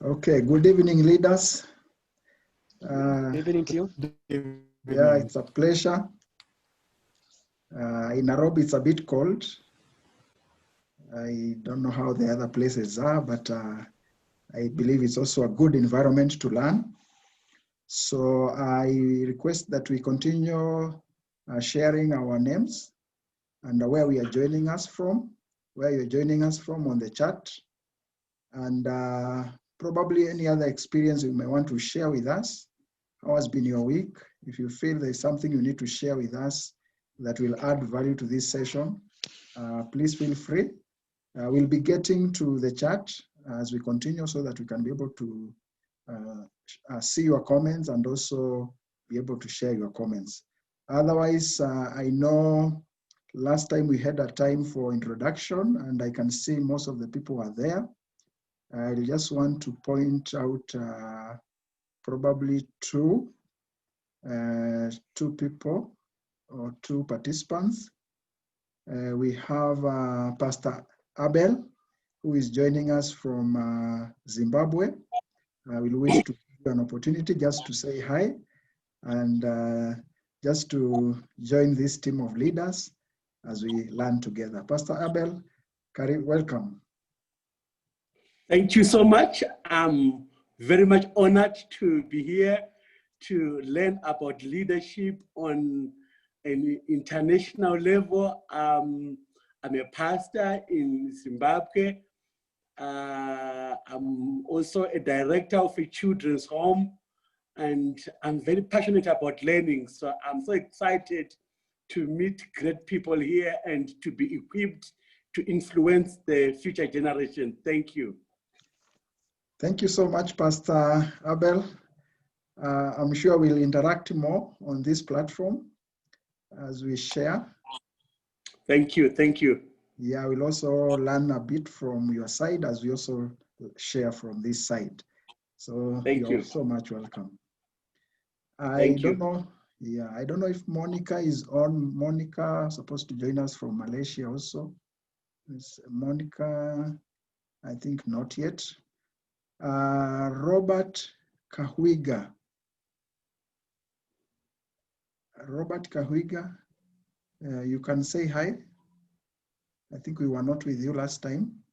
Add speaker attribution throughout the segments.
Speaker 1: Okay, good evening, leaders.
Speaker 2: Good evening to you.
Speaker 1: Yeah, it's a pleasure. In Nairobi, it's a bit cold. I don't know how the other places are, but I believe it's also a good environment to learn. So I request that we continue sharing our names and where we are joining us from, where you're joining us from on the chat, and probably any other experience you may want to share with us. How has been your week? If you feel there's something you need to share with us that will add value to this session, please feel free. We'll be getting to the chat as we continue so that we can be able to see your comments and also be able to share your comments. Otherwise, I know last time we had a time for introduction and I can see most of the people are there. I just want to point out probably two people or two participants. We have Pastor Abel, who is joining us from Zimbabwe. I will wish to give you an opportunity just to say hi and just to join this team of leaders as we learn together. Pastor Abel, welcome.
Speaker 3: Thank you so much. I'm very much honored to be here to learn about leadership on an international level. I'm a pastor in Zimbabwe. I'm also a director of a children's home, and I'm very passionate about learning. So I'm so excited to meet great people here and to be equipped to influence the future generation. Thank you.
Speaker 1: Thank you so much, Pastor Abel. I'm sure we'll interact more on this platform as we share.
Speaker 3: Thank you, thank you.
Speaker 1: Yeah, we'll also learn a bit from your side as we also share from this side. So you're so much welcome. I don't know if Monica is on. Monica supposed to join us from Malaysia also. Is Monica, I think not yet. Robert Kahuiga. Robert Kahuiga, you can say hi. I think we were not with you last time.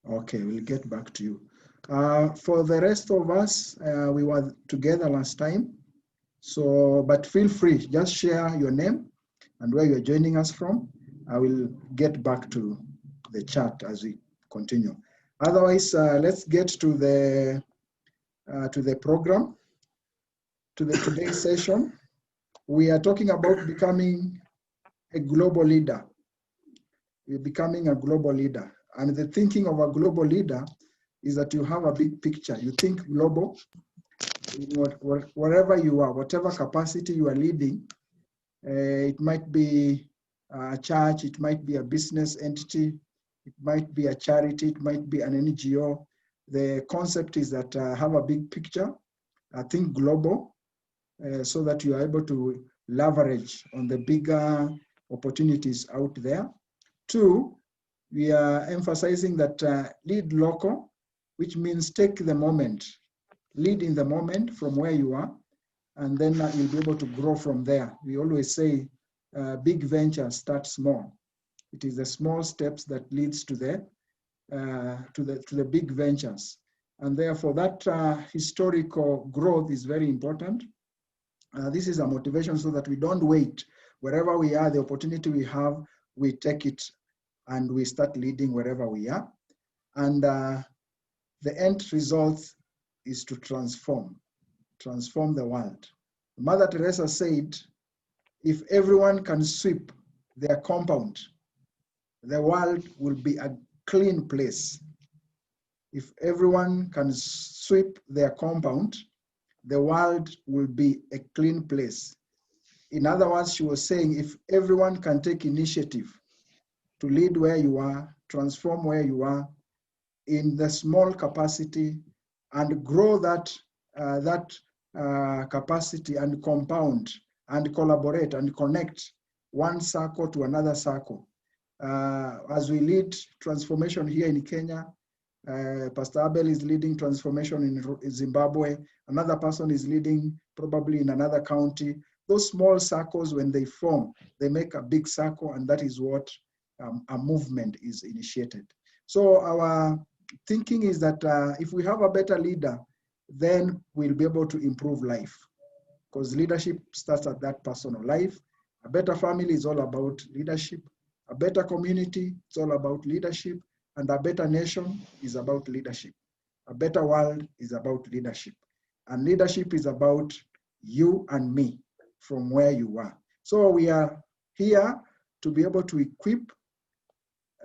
Speaker 1: Okay, we'll get back to you. For the rest of us, we were together last time. So, but feel free, just share your name and where you're joining us from. I will get back to the chat as we continue. Otherwise, let's get to the program, to today's session. We are talking about becoming a global leader. We're becoming a global leader. And the thinking of a global leader is that you have a big picture. You think global, wherever you are, whatever capacity you are leading. It might be a church, it might be a business entity, it might be a charity, it might be an NGO. The concept is that have a big picture, think global, so that you are able to leverage on the bigger opportunities out there. Two, we are emphasizing that lead local, which means take the moment, lead in the moment from where you are, and then you'll be able to grow from there. We always say big ventures start small. It is the small steps that leads to the big ventures. And therefore that historical growth is very important. This is a motivation so that we don't wait. Wherever we are, the opportunity we have, we take it and we start leading wherever we are. And the end result is to transform the world. Mother Teresa said, if everyone can sweep their compound, the world will be a clean place. If everyone can sweep their compound, the world will be a clean place. In other words, she was saying, if everyone can take initiative to lead where you are, transform where you are, in the small capacity, and grow that capacity and compound and collaborate and connect one circle to another circle, as we lead transformation here in Kenya. Pastor Abel is leading transformation in Zimbabwe. Another person is leading probably in another county. Those small circles, when they form, they make a big circle, and that is what a movement is initiated. So our thinking is that if we have a better leader, then we'll be able to improve life, because leadership starts at that personal life. A better family is all about leadership. A better community, it's all about leadership. And a better nation is about leadership. A better world is about leadership. And leadership is about you and me from where you are. So we are here to be able to equip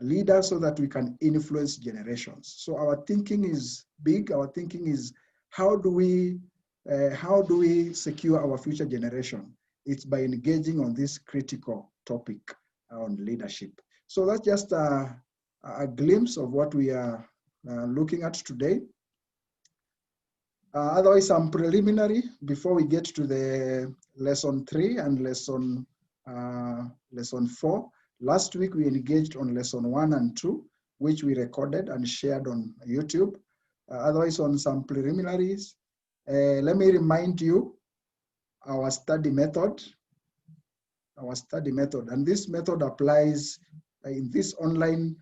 Speaker 1: leaders so that we can influence generations. So our thinking is big. Our thinking is how do we secure our future generation? It's by engaging on this critical topic on leadership. So that's just a glimpse of what we are looking at today. Otherwise, some preliminary before we get to the lesson 3 and lesson 4. Last week, we engaged on lesson 1 and 2, which we recorded and shared on YouTube. Otherwise, on some preliminaries, let me remind you our study method. And this method applies in this online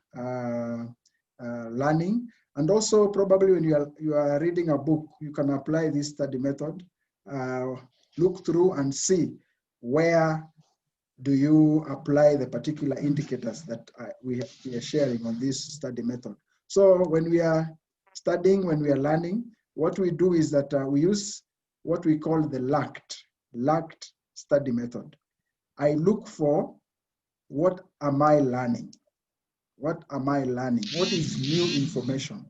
Speaker 1: learning. And also probably when you are reading a book, you can apply this study method, look through and see where do you apply the particular indicators that we are sharing on this study method. So when we are studying, when we are learning, what we do is that we use what we call the LACT study method. I look for what am I learning? What am I learning? What is new information?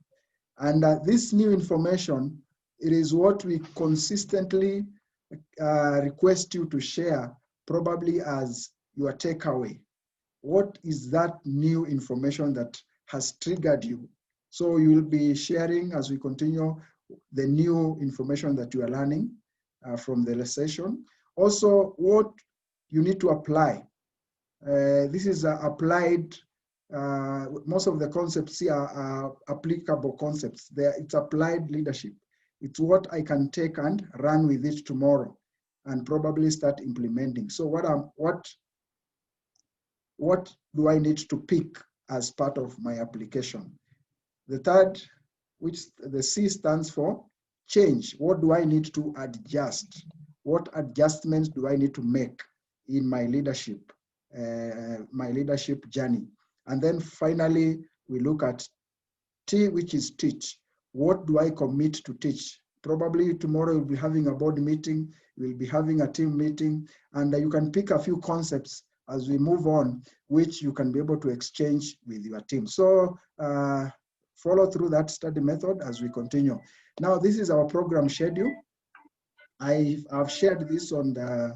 Speaker 1: And this new information, it is what we consistently request you to share, probably as your takeaway. What is that new information that has triggered you? So you will be sharing as we continue the new information that you are learning from the session. Also, what you need to apply. This is applied. Most of the concepts here are applicable concepts. It's applied leadership. It's what I can take and run with it tomorrow and probably start implementing. So what do I need to pick as part of my application? The third, which the C stands for, change. What do I need to adjust? What adjustments do I need to make in my leadership journey? And then finally, we look at T, which is teach. What do I commit to teach? Probably tomorrow we'll be having a board meeting, we'll be having a team meeting, and you can pick a few concepts as we move on, which you can be able to exchange with your team. So follow through that study method as we continue. Now, this is our program schedule. I've shared this on the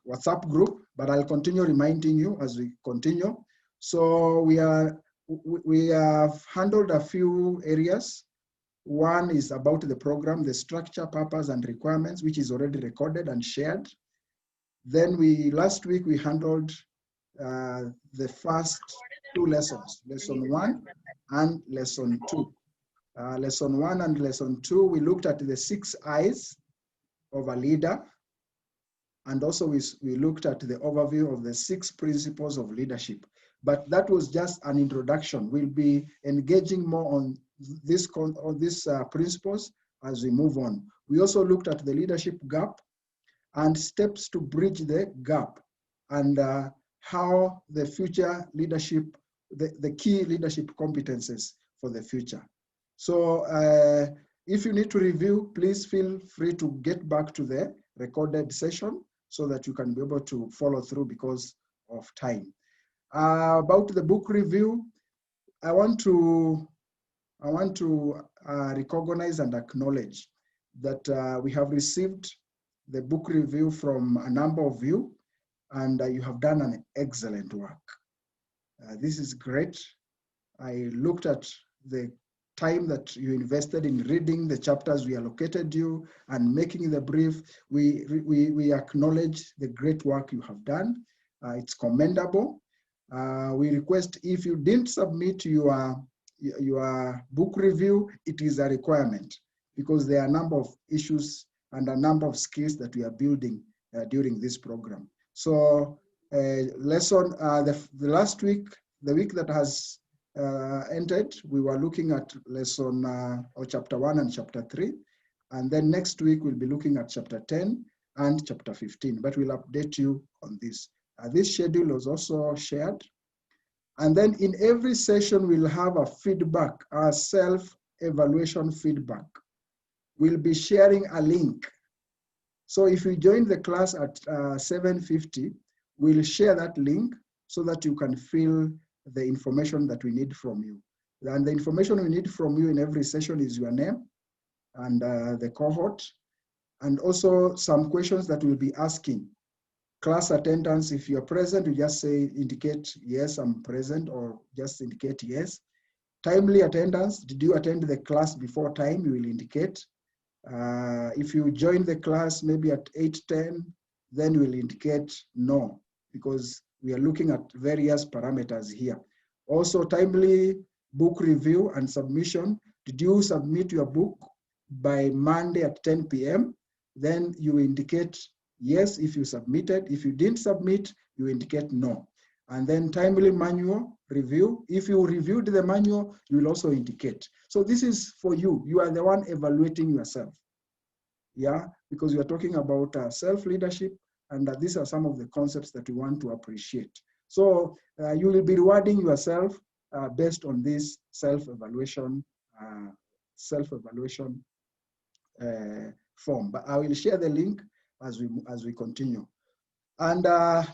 Speaker 1: WhatsApp group, but I'll continue reminding you as we continue. So we have handled a few areas. One is about the program, the structure, purpose, and requirements, which is already recorded and shared. Then last week we handled the first 2 lessons, lesson 1 and lesson 2. Lesson 1 and lesson 2, we looked at the 6 I's of a leader. And also we looked at the overview of the 6 principles of leadership. But that was just an introduction. We'll be engaging more on these principles as we move on. We also looked at the leadership gap and steps to bridge the gap, and how the future leadership, the key leadership competences for the future. So if you need to review, please feel free to get back to the recorded session so that you can be able to follow through because of time. About the book review, I want to recognize and acknowledge that we have received the book review from a number of you, and you have done an excellent work. This is great. I looked at the time that you invested in reading the chapters we allocated you and making the brief. We acknowledge the great work you have done. It's commendable. We request if you didn't submit your book review, it is a requirement because there are a number of issues and a number of skills that we are building during this program. So the last week, the week that has ended, we were looking at lesson or chapter 1 and chapter 3. And then next week, we'll be looking at chapter 10 and chapter 15, but we'll update you on this. This schedule was also shared. And then in every session, we'll have a feedback, a self-evaluation feedback. We'll be sharing a link. So if you join the class at 7:50, we'll share that link so that you can fill the information that we need from you. And the information we need from you in every session is your name and the cohort, and also some questions that we'll be asking. Class attendance, if you're present, you just say, indicate, yes, I'm present, or just indicate yes. Timely attendance, did you attend the class before time? You will indicate. If you join the class maybe at 8:10, then you will indicate no, because we are looking at various parameters here. Also, timely book review and submission. Did you submit your book by Monday at 10 p.m.? Then you indicate yes if you submitted. If you didn't submit, you indicate no. And then timely manual review. If you reviewed the manual, you will also indicate. So this is for you. You are the one evaluating yourself. Yeah, because we are talking about self-leadership, and these are some of the concepts that we want to appreciate. So you will be rewarding yourself based on this self-evaluation form. But I will share the link as we continue. And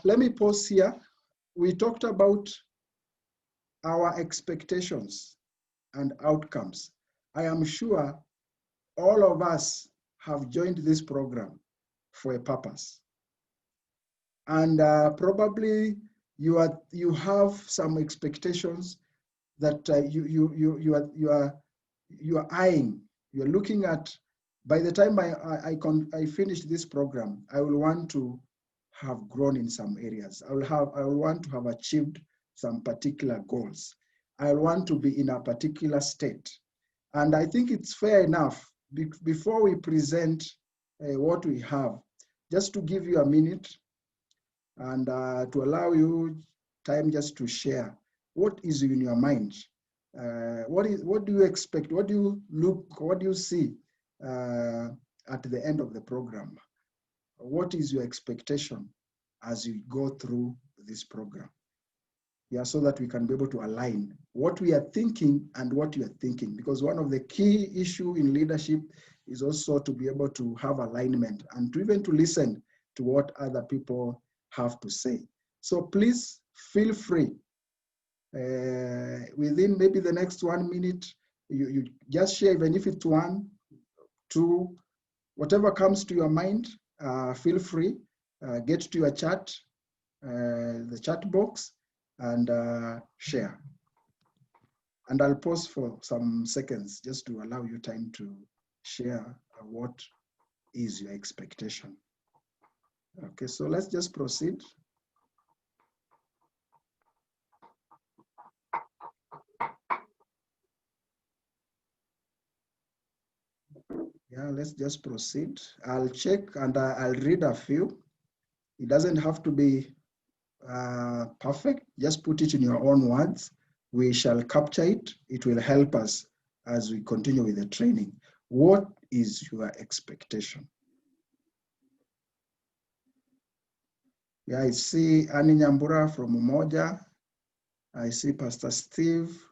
Speaker 1: let me pause here. We talked about our expectations and outcomes. I am sure all of us have joined this program for a purpose. And probably you have some expectations that you are eyeing. You're looking at, by the time I finish this program, I will want to have grown in some areas. I will want to have achieved some particular goals. I want to be in a particular state. And I think it's fair enough, before we present what we have, just to give you a minute and to allow you time just to share what is in your mind. What do you expect? What do you see at the end of the program? What is your expectation as you go through this program? Yeah, so that we can be able to align what we are thinking and what you are thinking. Because one of the key issues in leadership is also to be able to have alignment and to even to listen to what other people have to say. So please feel free. Within maybe the next 1 minute, you just share, even if it's 1, 2, whatever comes to your mind, feel free. Get to your chat, the chat box, and share. And I'll pause for some seconds just to allow you time to share what is your expectation. Okay, so let's just proceed. Yeah, let's just proceed. I'll check and I'll read a few. It doesn't have to be perfect. Just put it in your own words. We shall capture it. It will help us as we continue with the training. What is your expectation? Yeah, I see Annie Nyambura from Umoja. I see Pastor Steve,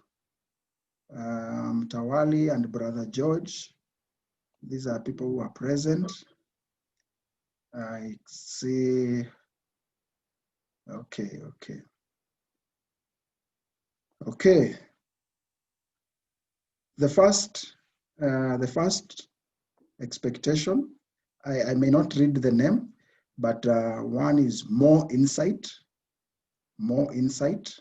Speaker 1: Tawali, and Brother George. These are people who are present. I see. Okay. The first expectation, I may not read the name, but one is more insight. More insight.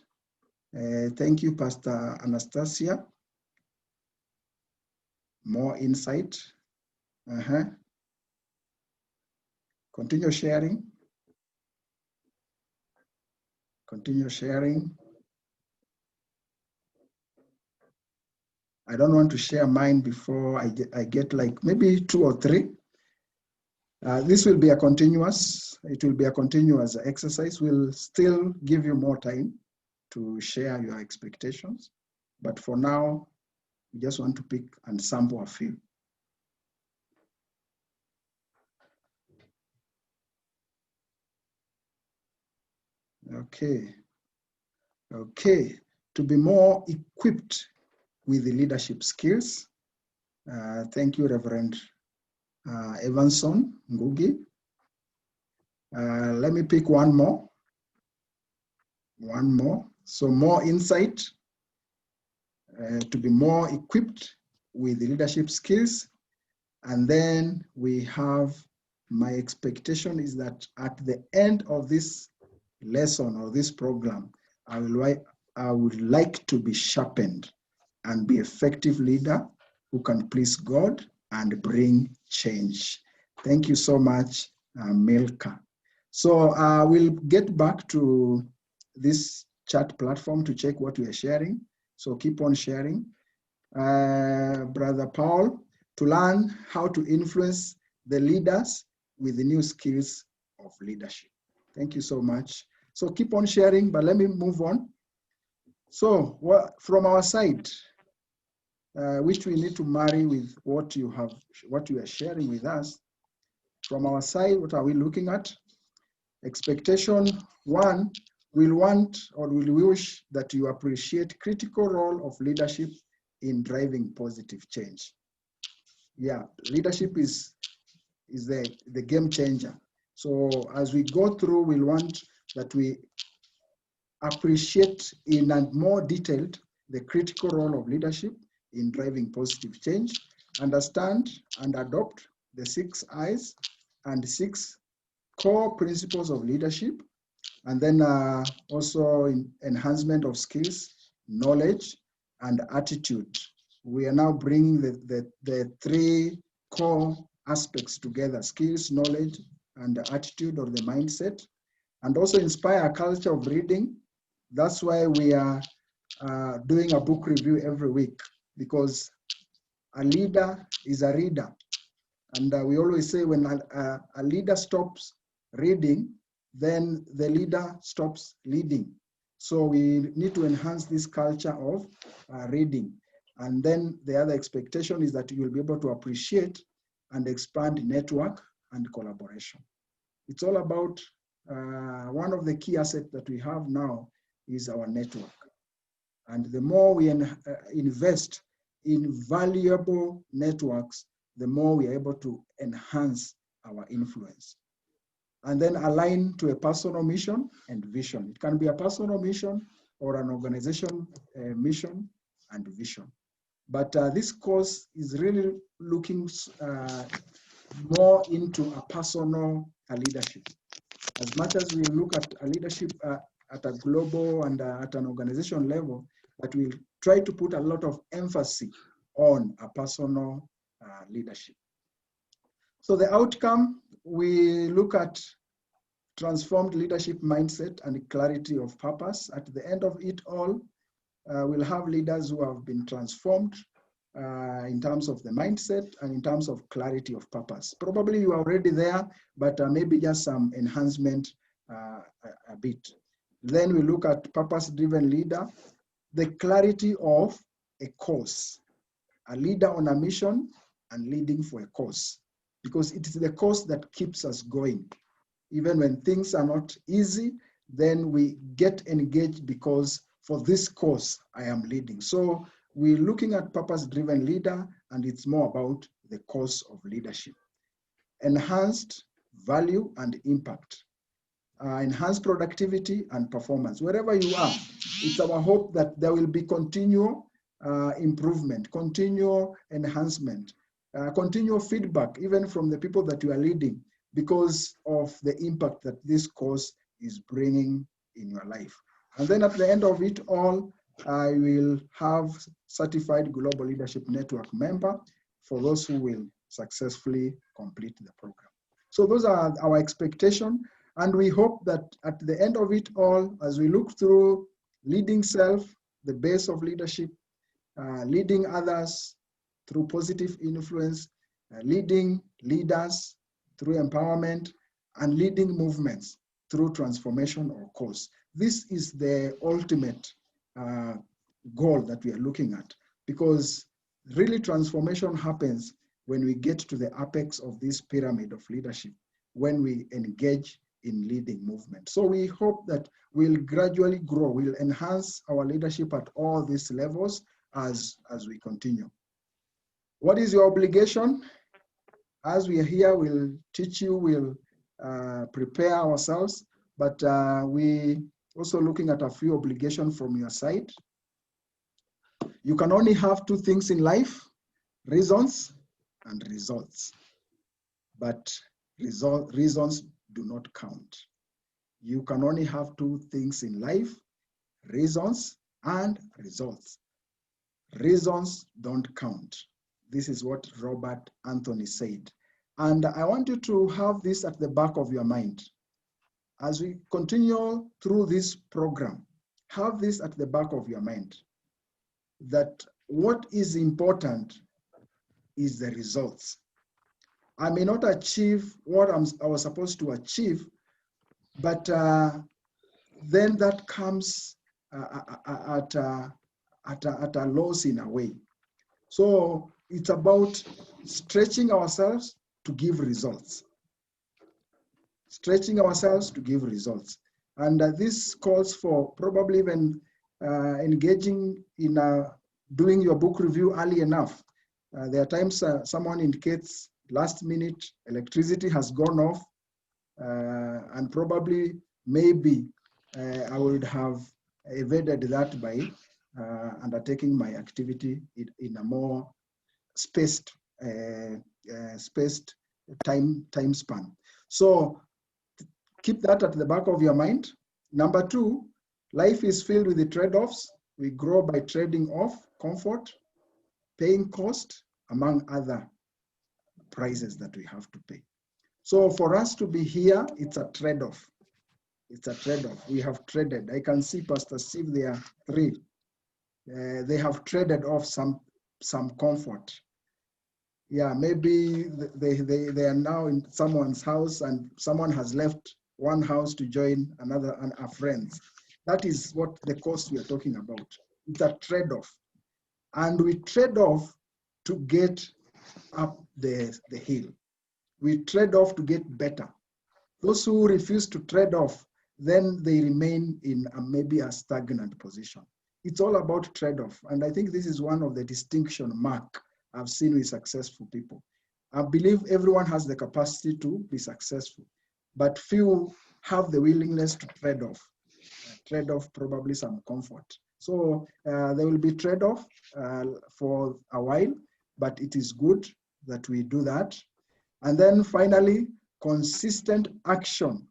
Speaker 1: Thank you, Pastor Anastasia. More insight. Continue sharing. Continue sharing. I don't want to share mine before I get like maybe 2 or 3. This will be a continuous, it will be a continuous exercise. We'll still give you more time to share your expectations. But for now, we just want to pick and sample a few. Okay. Okay. To be more equipped with the leadership skills. Thank you, Reverend Evanson Ngugi. Let me pick one more. One more. So more insight to be more equipped with the leadership skills. And then we have, my expectation is that at the end of this lesson or this program, I would like to be sharpened and be effective leader who can please God and bring change. Thank you so much, Milka. So we'll get back to this chat platform to check what we are sharing. So keep on sharing. Brother Paul, to learn how to influence the leaders with the new skills of leadership. Thank you so much. So keep on sharing, but let me move on. So from our side, which we need to marry with what you are sharing with us. From our side, what are we looking at? Expectation 1, we'll want or we'll wish that you appreciate critical role of leadership in driving positive change. Yeah, leadership is the game changer. So as we go through, we'll want that we appreciate in a more detailed the critical role of leadership in driving positive change, understand and adopt the 6 I's and 6 core principles of leadership, and then also in enhancement of skills, knowledge, and attitude. We are now bringing the 3 core aspects together: skills, knowledge, and the attitude or the mindset, and also inspire a culture of reading. That's why we are doing a book review every week, because a leader is a reader. And we always say when a leader stops reading, then the leader stops leading. So we need to enhance this culture of reading. And then the other expectation is that you will be able to appreciate and expand network and collaboration. It's all about, one of the key assets that we have now is our network. And the more we invest in valuable networks, the more we are able to enhance our influence. And then align to a personal mission and vision. It can be a personal mission or an organization mission and vision. But this course is really looking more into a personal leadership. As much as we look at a leadership at a global and at an organization level, but we'll try to put a lot of emphasis on a personal leadership. So the outcome, we look at transformed leadership mindset and clarity of purpose. At the end of it all, we'll have leaders who have been transformed in terms of the mindset and in terms of clarity of purpose. Probably you are already there, but maybe just some enhancement a bit. Then we look at purpose-driven leader, the clarity of a cause, a leader on a mission and leading for a cause, because it is the cause that keeps us going. Even when things are not easy, then we get engaged because for this cause I am leading. So we're looking at purpose-driven leader, and it's more about the cause of leadership. Enhanced value and impact. Enhanced productivity and performance. Wherever you are, it's our hope that there will be continual improvement, continual enhancement, continual feedback, even from the people that you are leading, because of the impact that this course is bringing in your life. And then at the end of it all, I will have certified Global Leadership Network member for those who will successfully complete the program. So those are our expectations. And we hope that at the end of it all, as we look through leading self, the base of leadership, leading others through positive influence, leading leaders through empowerment, and leading movements through transformation or cause. This is the ultimate goal that we are looking at, because really transformation happens when we get to the apex of this pyramid of leadership, when we engage in leading movement. So we hope that we'll gradually grow, we'll enhance our leadership at all these levels as we continue. What is your obligation? As we are here, we'll teach you, we'll prepare ourselves, but we also looking at a few obligations from your side. You can only have two things in life: reasons and results. But reasons do not count. You can only have two things in life: reasons and results. Reasons don't count. This is what Robert Anthony said. And I want you to have this at the back of your mind. As we continue through this program, have this at the back of your mind, that what is important is the results. I may not achieve what I was supposed to achieve, but then that comes at a loss in a way. So it's about stretching ourselves to give results. Stretching ourselves to give results. And this calls for probably even engaging in doing your book review early enough. There are times someone indicates last minute electricity has gone off, and probably maybe I would have evaded that by undertaking my activity in a more spaced time span. So keep that at the back of your mind. Number two, life is filled with the trade-offs. We grow by trading off comfort, paying cost, among other prices that we have to pay. So for us to be here, it's a trade-off. It's a trade-off. We have traded. I can see Pastor Steve, there are three. They have traded off some comfort. Yeah, maybe they are now in someone's house and someone has left one house to join another and our friends. That is what the cost we are talking about. It's a trade-off. And we trade off to get up the hill. We trade off to get better. Those who refuse to trade off, then they remain in maybe a stagnant position. It's all about trade-off. And I think this is one of the distinction mark I've seen with successful people. I believe everyone has the capacity to be successful, but few have the willingness to trade off probably some comfort. So there will be trade-off for a while, but it is good that we do that. And then finally, consistent action.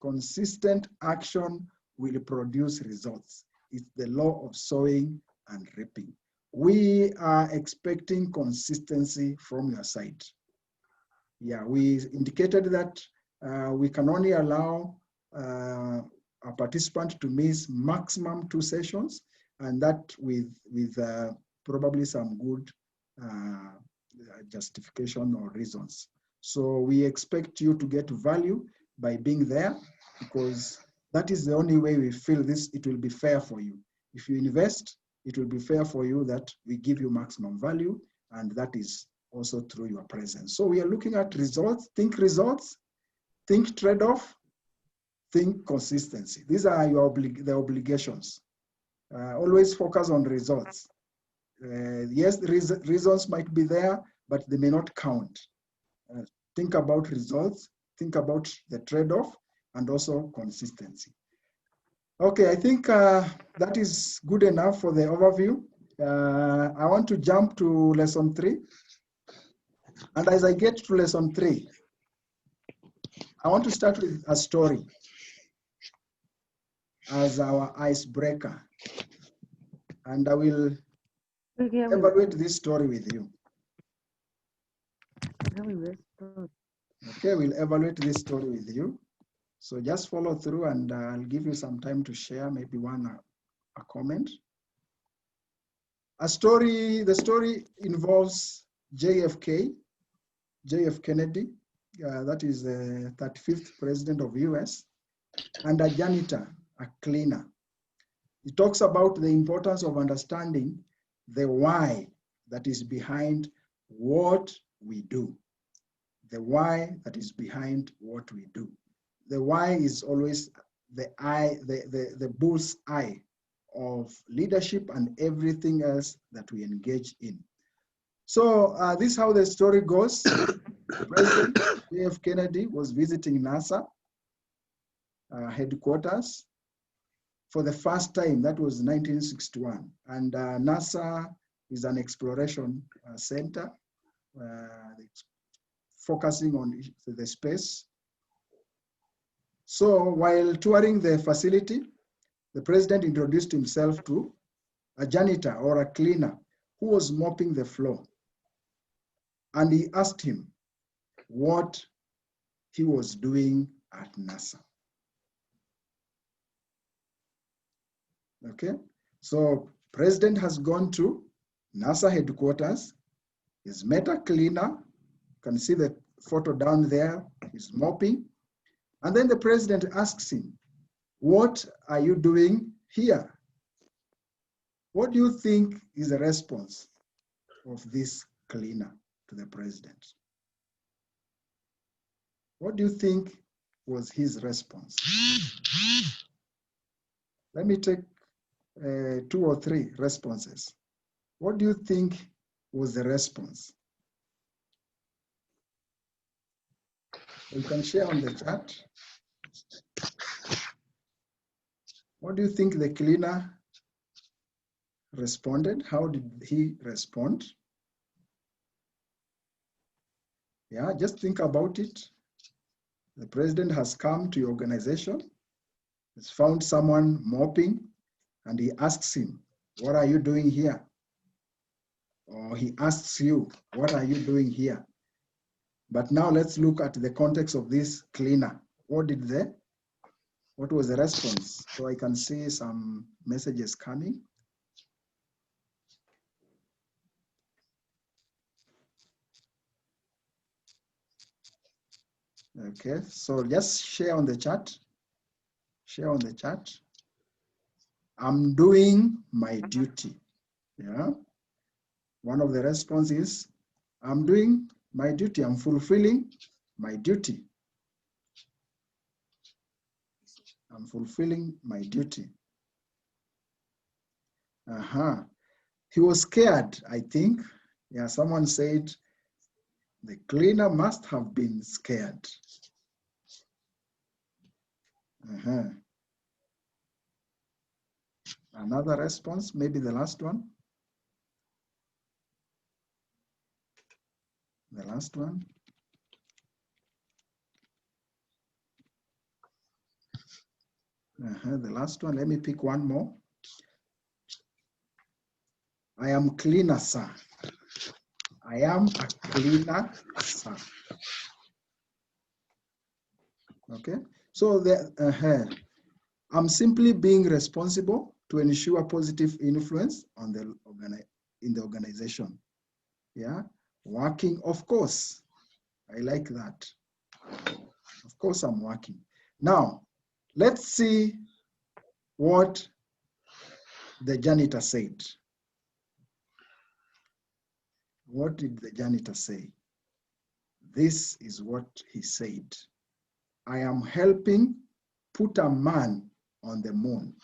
Speaker 1: Consistent action will produce results. It's the law of sowing and reaping. We are expecting consistency from your side. Yeah, we indicated that we can only allow a participant to miss maximum 2 sessions, and that with probably some good justification or reasons. So we expect you to get value by being there, because that is the only way we feel this, it will be fair for you. If you invest, it will be fair for you that we give you maximum value, and that is also through your presence. So we are looking at results, think trade-off, think consistency. These are the obligations. Always focus on results. Yes, reasons might be there, but they may not count. Think about results, think about the trade-off, and also consistency. Okay, I think that is good enough for the overview. I want to jump to lesson 3. And as I get to lesson 3, I want to start with a story as our icebreaker. And I will evaluate this story with you. Okay, we'll evaluate this story with you. So just follow through, and I'll give you some time to share, maybe a comment. The story involves JFK, JF Kennedy, that is the 35th president of US, and a janitor, a cleaner. It talks about the importance of understanding the why that is behind what we do. The why that is behind what we do. The why is always the bull's eye of leadership and everything else that we engage in. So this is how the story goes. President JF Kennedy was visiting NASA headquarters for the first time. That was 1961. And NASA is an exploration center focusing on the space. So while touring the facility, the president introduced himself to a janitor or a cleaner who was mopping the floor. And he asked him what he was doing at NASA. Okay, so president has gone to NASA headquarters. He's met a cleaner. You can see the photo down there. He's mopping. And then the president asks him, what are you doing here? What do you think is the response of this cleaner to the president? What do you think was his response? Let me take 2 or 3 responses. What do you think was the response? You can share on the chat. What do you think the cleaner responded? How did he respond? Yeah, just think about it. The president has come to your organization, has found someone mopping, and he asks him, what are you doing here? Or he asks you, what are you doing here? But now let's look at the context of this cleaner. What was the response? So I can see some messages coming. Okay, so just share on the chat. Share on the chat. I'm doing my duty. Yeah. One of the responses, I'm doing my duty. I'm fulfilling my duty. I'm fulfilling my duty. He was scared, I think. Yeah, someone said the cleaner must have been scared. Another response, maybe the last one. The last one. The last one, let me pick one more. I am cleaner, sir. I am a cleaner, sir. Okay, so I'm simply being responsible to ensure positive influence on in the organization. Yeah, working, of course. I like that. Of course, I'm working. Now, let's see what the janitor said. What did the janitor say? This is what he said. I am helping put a man on the moon.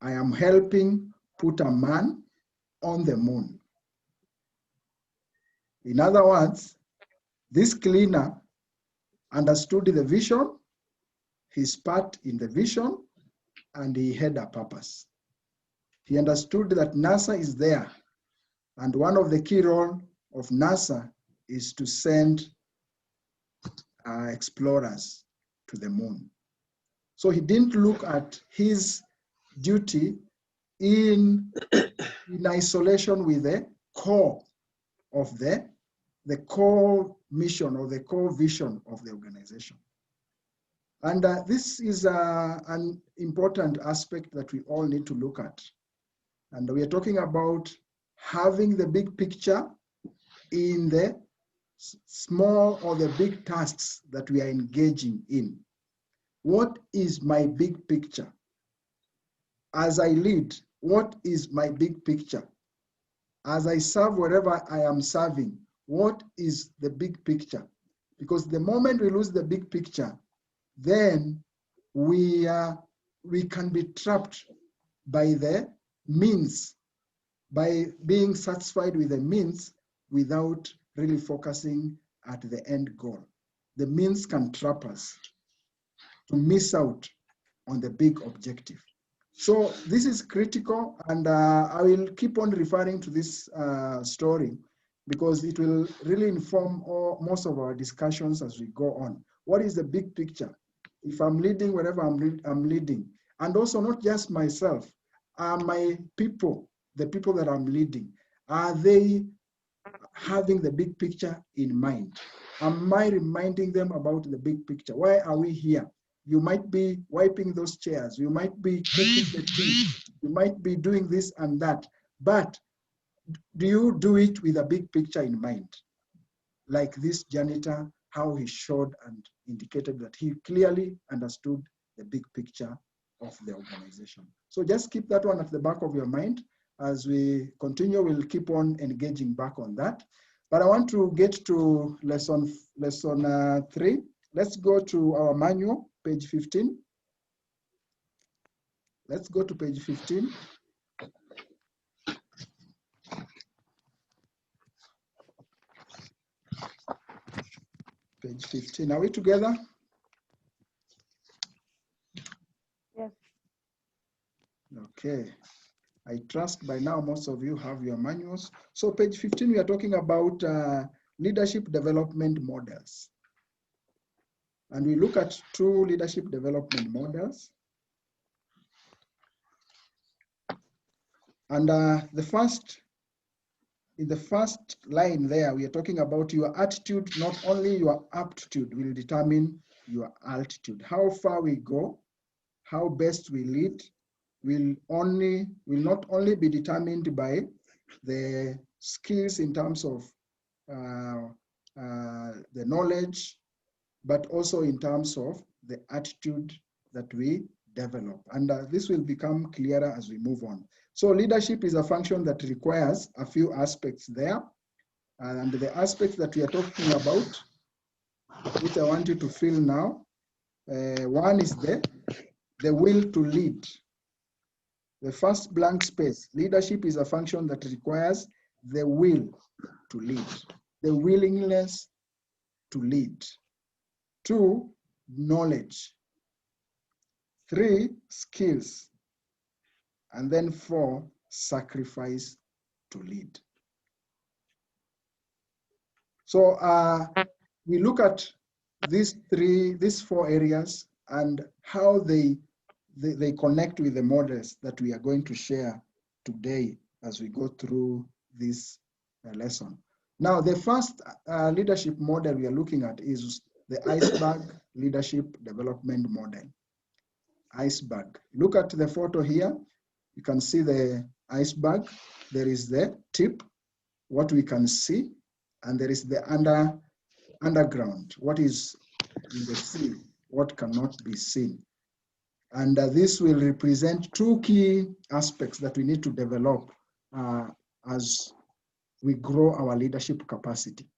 Speaker 1: I am helping put a man on the moon. In other words, this cleaner understood the vision, his part in the vision, and he had a purpose. He understood that NASA is there, and one of the key roles of NASA is to send explorers to the moon. So he didn't look at his duty in isolation with the core of the core mission or the core vision of the organization. And this is an important aspect that we all need to look at. And we are talking about having the big picture in the small or the big tasks that we are engaging in. What is my big picture? As I lead, what is my big picture? As I serve wherever I am serving, what is the big picture? Because the moment we lose the big picture, then we can be trapped by the means, by being satisfied with the means without really focusing at the end goal. The means can trap us to miss out on the big objective. So this is critical, and I will keep on referring to this story because it will really inform most of our discussions as we go on. What is the big picture? If I'm leading wherever I'm leading, and also not just myself, are my people, the people that I'm leading, are they having the big picture in mind? Am I reminding them about the big picture? Why are we here? You might be wiping those chairs. You might be cooking the tea. You might be doing this and that. But do you do it with a big picture in mind? Like this janitor, how he showed and indicated that he clearly understood the big picture of the organization. So just keep that one at the back of your mind. As we continue, we'll keep on engaging back on that. But I want to get to lesson 3. Let's go to our manual, page 15. Let's go to page 15. Page 15. Are we together?
Speaker 4: Yes.
Speaker 1: Okay. I trust by now most of you have your manuals. So page 15, we are talking about leadership development models. And we look at 2 leadership development models. And in the first line there, we are talking about your attitude, not only your aptitude will determine your altitude. How far we go, how best we lead, will not only be determined by the skills in terms of the knowledge, but also in terms of the attitude that we develop. And this will become clearer as we move on. So leadership is a function that requires a few aspects there. And the aspects that we are talking about, which I want you to feel now, one is the will to lead. The first blank space, leadership is a function that requires the will to lead, the willingness to lead. 2, knowledge. 3, skills. And then 4, sacrifice to lead. So we look at these 4 areas and how they connect with the models that we are going to share today as we go through this lesson. Now, the first leadership model we are looking at is the iceberg leadership development model. Iceberg. Look at the photo here. You can see the iceberg. There is the tip, what we can see, and there is the underground, what is in the sea, what cannot be seen. And this will represent 2 key aspects that we need to develop as we grow our leadership capacity.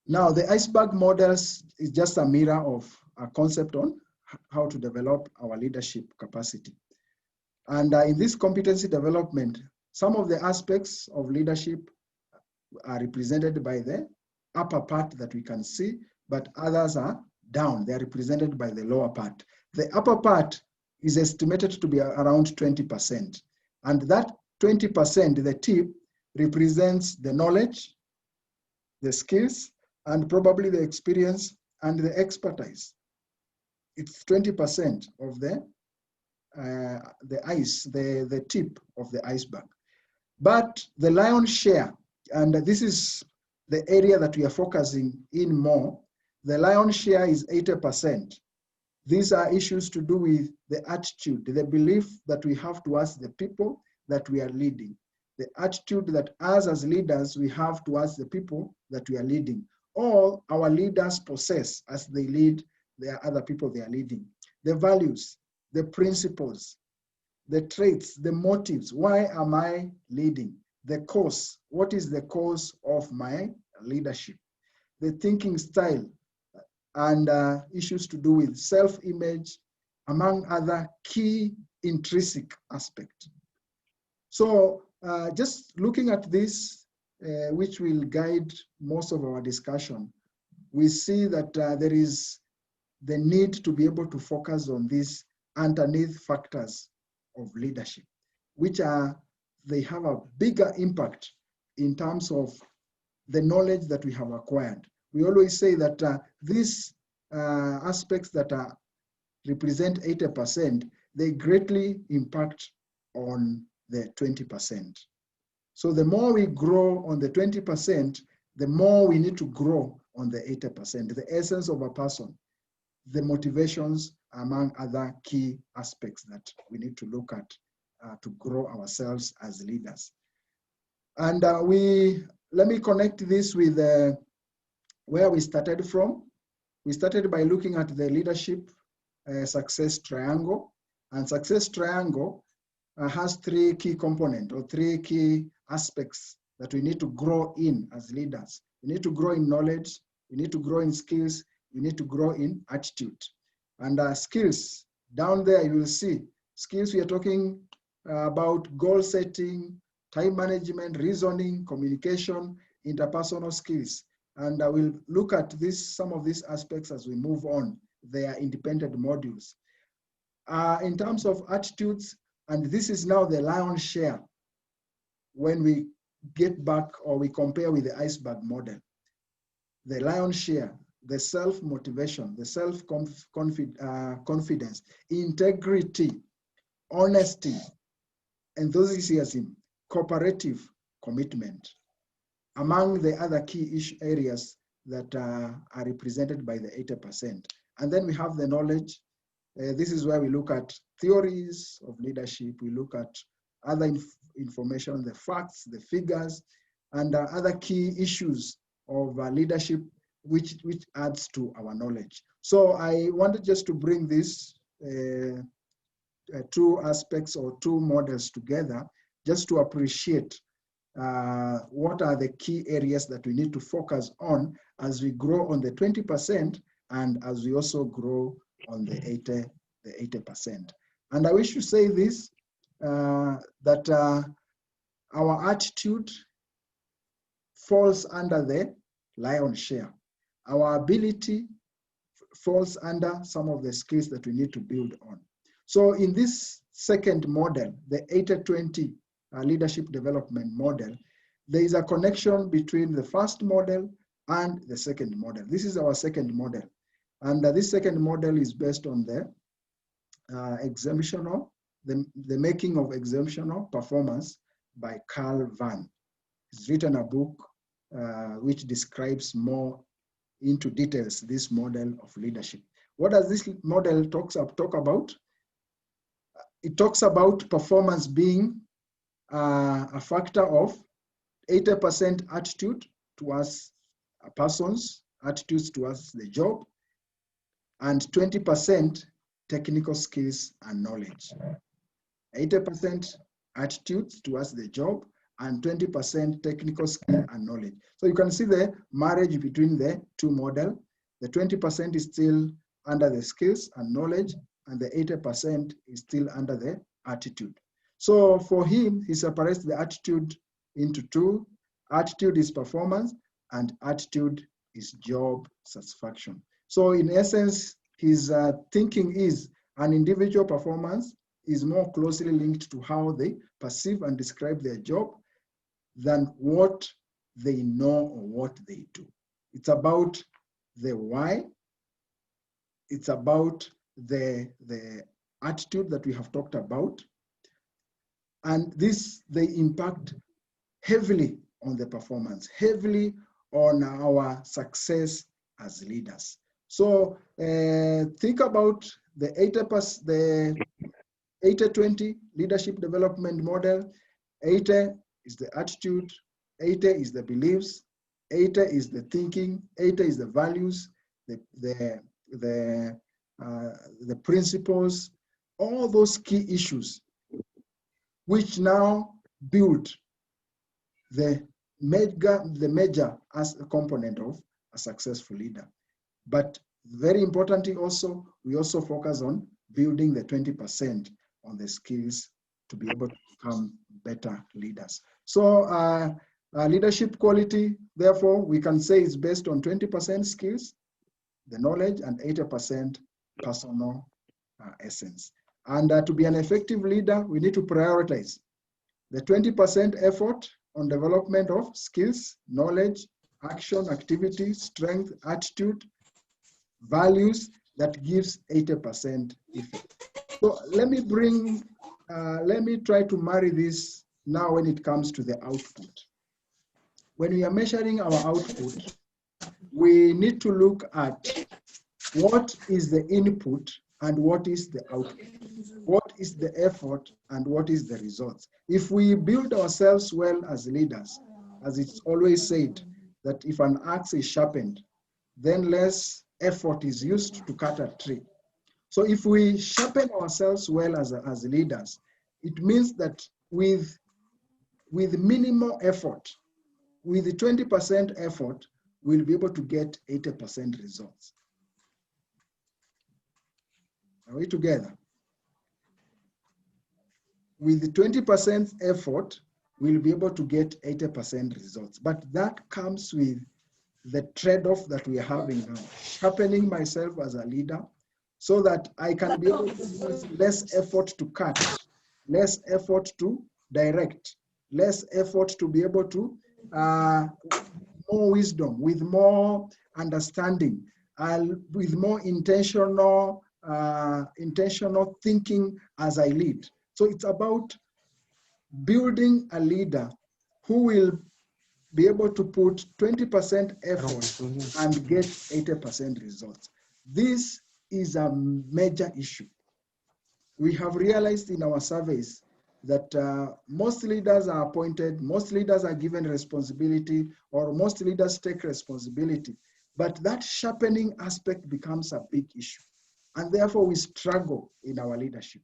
Speaker 1: Now, the iceberg models is just a mirror of a concept on how to develop our leadership capacity. And in this competency development, some of the aspects of leadership are represented by the upper part that we can see, but others are down. They are represented by the lower part. The upper part is estimated to be around 20%. And that 20%, the tip, represents the knowledge, the skills, and probably the experience and the expertise. It's 20% of the tip of the iceberg. But the lion's share, and this is the area that we are focusing in more, the lion's share is 80%. These are issues to do with the attitude, the belief that we have towards the people that we are leading, the attitude that us as leaders we have towards the people that we are leading, or our leaders possess as they lead the other people they are leading, the values, the principles, the traits, the motives. Why am I leading? The cause. What is the cause of my leadership? The thinking style and issues to do with self-image, among other key intrinsic aspects. So just looking at this, which will guide most of our discussion, we see that there is the need to be able to focus on these underneath factors of leadership, which they have a bigger impact in terms of the knowledge that we have acquired. We always say that these aspects that represent 80%, they greatly impact on the 20%. So the more we grow on the 20%, the more we need to grow on the 80%, the essence of a person, the motivations, among other key aspects that we need to look at to grow ourselves as leaders. And let me connect this with where we started from. We started by looking at the leadership success triangle, and success triangle has three key components or three key aspects that we need to grow in as leaders. We need to grow in knowledge, we need to grow in skills, we need to grow in attitude. And skills, down there you will see skills. We are talking about goal setting, time management, reasoning, communication, interpersonal skills. And I will look at some of these aspects as we move on. They are independent modules. In terms of attitudes, and this is now the lion's share when we get back or we compare with the iceberg model. The lion's share, the self-motivation, the self-confidence, integrity, honesty, enthusiasm, cooperative commitment, among the other key areas that are represented by the 80%. And then we have the knowledge. This is where we look at theories of leadership. We look at other information, the facts, the figures, and other key issues of leadership, which adds to our knowledge. So I wanted just to bring these two aspects or two models together, just to appreciate what are the key areas that we need to focus on as we grow on the 20% and as we also grow on the 80%. And I wish to say this, that our attitude falls under the lion's share. Our ability falls under some of the skills that we need to build on. So in this second model, the 80-20 leadership development model, there is a connection between the first model and the second model. This is our second model. And this second model is based on the the making of exemptional performance by Carl Van. He's written a book which describes more into details this model of leadership. What does this model talk about? It talks about performance being a factor of 80% attitude towards a person's attitudes towards the job, and 20% technical skills and knowledge. 80% attitudes towards the job and 20% technical skill and knowledge. So you can see the marriage between the two models. The 20% is still under the skills and knowledge, and the 80% is still under the attitude. So for him, he separates the attitude into two. Attitude is performance, and attitude is job satisfaction. So in essence, his thinking is an individual performance is more closely linked to how they perceive and describe their job than what they know or what they do. It's about the why. It's about the attitude that we have talked about. And they impact heavily on the performance, heavily on our success as leaders. So think about the 80-20 leadership development model. 80 is the attitude, 80 is the beliefs, 80 is the thinking, 80 is the values, the principles, all those key issues, which now build the major as a component of a successful leader. But very importantly also, we also focus on building the 20% on the skills to be able to become better leaders. So leadership quality, therefore, we can say is based on 20% skills, the knowledge, and 80% personal essence. And to be an effective leader, we need to prioritize the 20% effort on development of skills, knowledge, action, activity, strength, attitude, values that gives 80% effect. So let me try to marry this now when it comes to the output. When we are measuring our output, we need to look at what is the input and what is the output. What is the effort and what is the results? If we build ourselves well as leaders, as it's always said, that if an axe is sharpened, then less effort is used to cut a tree. So if we sharpen ourselves well as leaders, it means that with minimal effort, with the 20% effort, we'll be able to get 80% results. Are we together? With the 20% effort, we'll be able to get 80% results. But that comes with the trade-off that we are having now, sharpening myself as a leader so that I can be able to use less effort to cut, less effort to direct, less effort to be able to, more wisdom, with more understanding, with more intentional thinking as I lead. So it's about building a leader who will be able to put 20% effort and get 80% results. This is a major issue. We have realized in our surveys that most leaders are appointed, most leaders are given responsibility, or most leaders take responsibility. But that sharpening aspect becomes a big issue. And therefore we struggle in our leadership.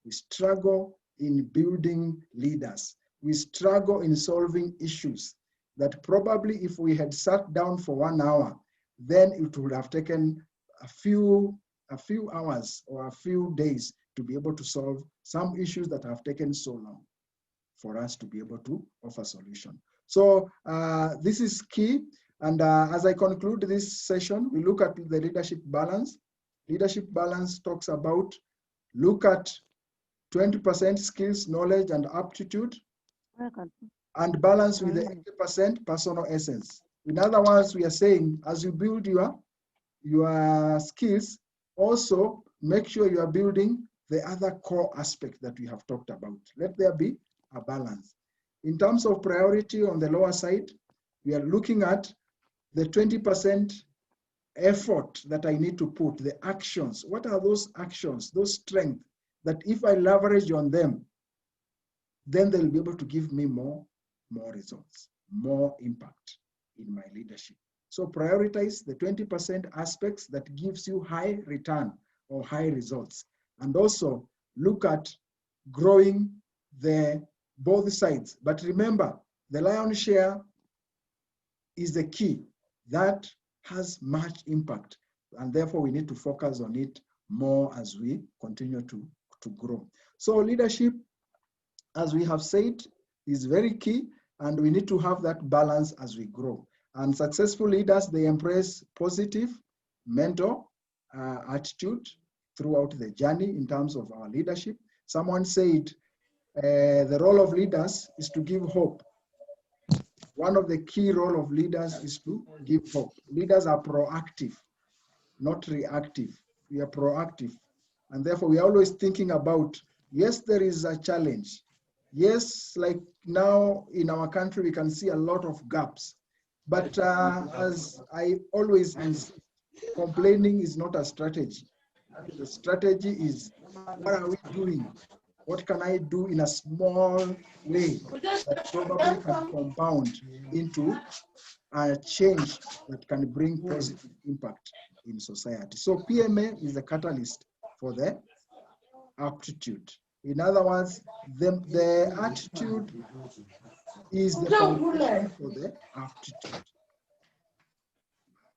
Speaker 1: We struggle in building leaders. We struggle in solving issues that probably if we had sat down for 1 hour, then it would have taken a few hours or a few days to be able to solve some issues that have taken so long for us to be able to offer solution. So this is key. And as I conclude this session, we look at the leadership balance. Leadership balance talks about look at 20% skills, knowledge, and aptitude, and balance with the 80% personal essence. In other words, we are saying as you build your skills, also make sure you are building the other core aspect that we have talked about. Let there be a balance. In terms of priority on the lower side, we are looking at the 20% effort that I need to put, the actions. What are those actions, those strengths that if I leverage on them, then they'll be able to give me more results, more impact in my leadership. So prioritize the 20% aspects that gives you high return or high results. And also look at growing both sides. But remember, the lion's share is the key. That has much impact. And therefore we need to focus on it more as we continue to grow. So leadership, as we have said, is very key, and we need to have that balance as we grow. And successful leaders, they embrace positive mentor attitude throughout the journey in terms of our leadership. Someone said the role of leaders is to give hope. One of the key role of leaders is to give hope. Leaders are proactive, not reactive. We are proactive. And therefore, we are always thinking about, yes, there is a challenge. Yes, like now in our country, we can see a lot of gaps. But as I always insist, Complaining is not a strategy. The strategy is, what are we doing? What can I do in a small way that probably can compound into a change that can bring positive impact in society? So PMA is the catalyst for the aptitude. In other words, the attitude is the foundation for the aptitude.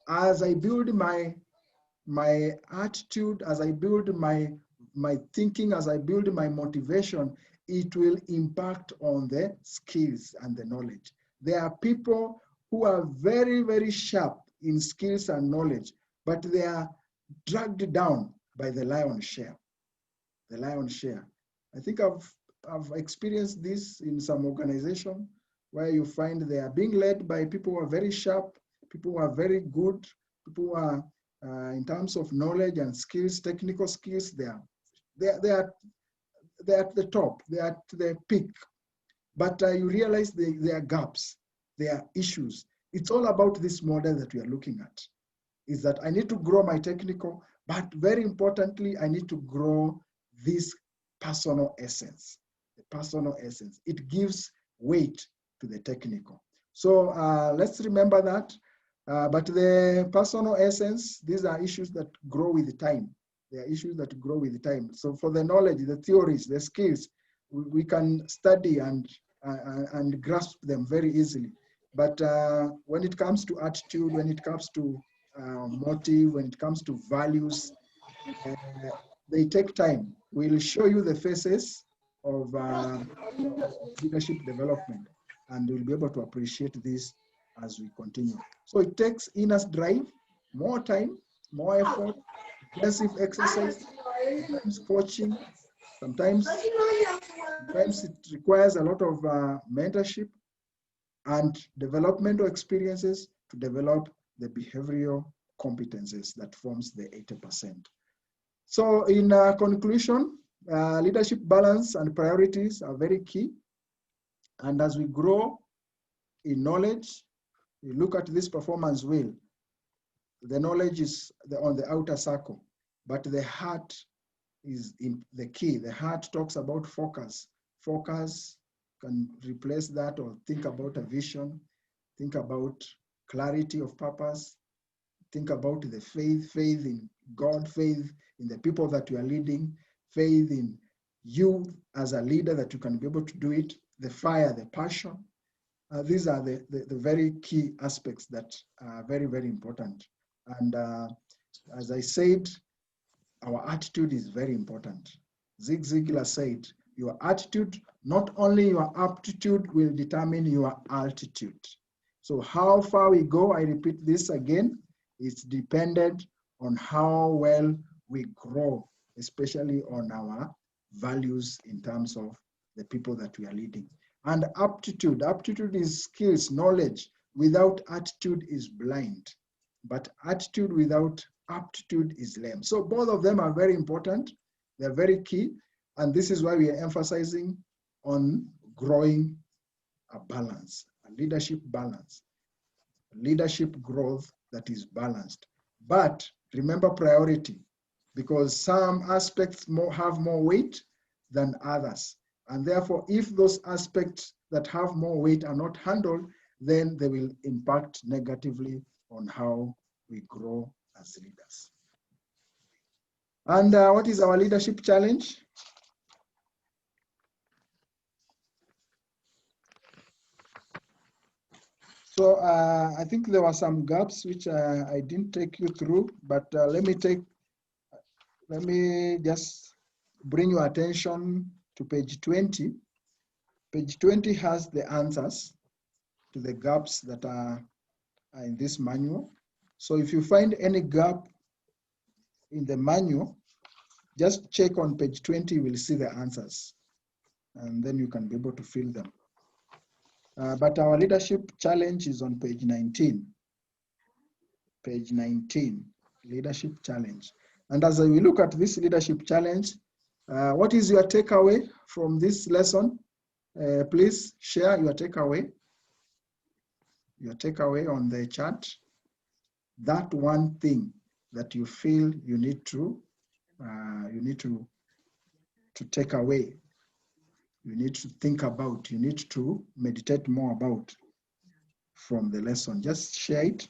Speaker 1: As I build my attitude, as I build my thinking, as I build my motivation, it will impact on the skills and the knowledge. There are people who are very, very sharp in skills and knowledge, but they are dragged down by the lion's share. The lion's share. I think I've experienced this in some organization where you find they are being led by people who are very sharp, people who are very good, people who are in terms of knowledge and skills, technical skills, they are at the top, they are at the peak. But you realize there are gaps, there are issues. It's all about this model that we are looking at, is that I need to grow my technical, but very importantly, I need to grow this personal essence, the personal essence. It gives weight to the technical. So let's remember that. But the personal essence, these are issues that grow with time. They are issues that grow with time. So for the knowledge, the theories, the skills, we can study and grasp them very easily. But when it comes to attitude, when it comes to motive, when it comes to values, they take time. We'll show you the phases of leadership development, and you'll be able to appreciate this as we continue. So it takes inner drive, more time, more effort, intensive exercise, sometimes coaching, sometimes it requires a lot of mentorship and developmental experiences to develop the behavioral competences that forms the 80%. So in conclusion, leadership balance and priorities are very key. And as we grow in knowledge, we look at this performance wheel. The knowledge is on the outer circle, but the heart is the key. The heart talks about focus. Focus can replace that, or think about a vision, think about clarity of purpose, think about the faith in God, faith in the people that you are leading, faith in you as a leader that you can be able to do it, the fire, the passion. These are the very key aspects that are very, very important. And as I said, our attitude is very important. Zig Ziglar said, your attitude, not only your aptitude, will determine your altitude. So how far we go, I repeat this again, it's dependent on how well we grow, especially on our values in terms of the people that we are leading. And aptitude is skills, knowledge. Without attitude is blind, but attitude without aptitude is lame. So both of them are very important. They're very key. And this is why we are emphasizing on growing a balance, a leadership balance, leadership growth that is balanced. But remember priority, because some aspects have more weight than others. And therefore, if those aspects that have more weight are not handled, then they will impact negatively on how we grow as leaders. And what is our leadership challenge? So I think there were some gaps which I didn't take you through, but let me just bring your attention to page 20. Page 20 has the answers to the gaps that are in this manual. So if you find any gap in the manual, just check on page 20, you will see the answers, and then you can be able to fill them. But our leadership challenge is on page 19. Page 19, leadership challenge. And as we look at this leadership challenge, what is your takeaway from this lesson? Please share your takeaway on the chat. That one thing that you feel you need to take away, you need to think about, you need to meditate more about from the lesson? Just share it.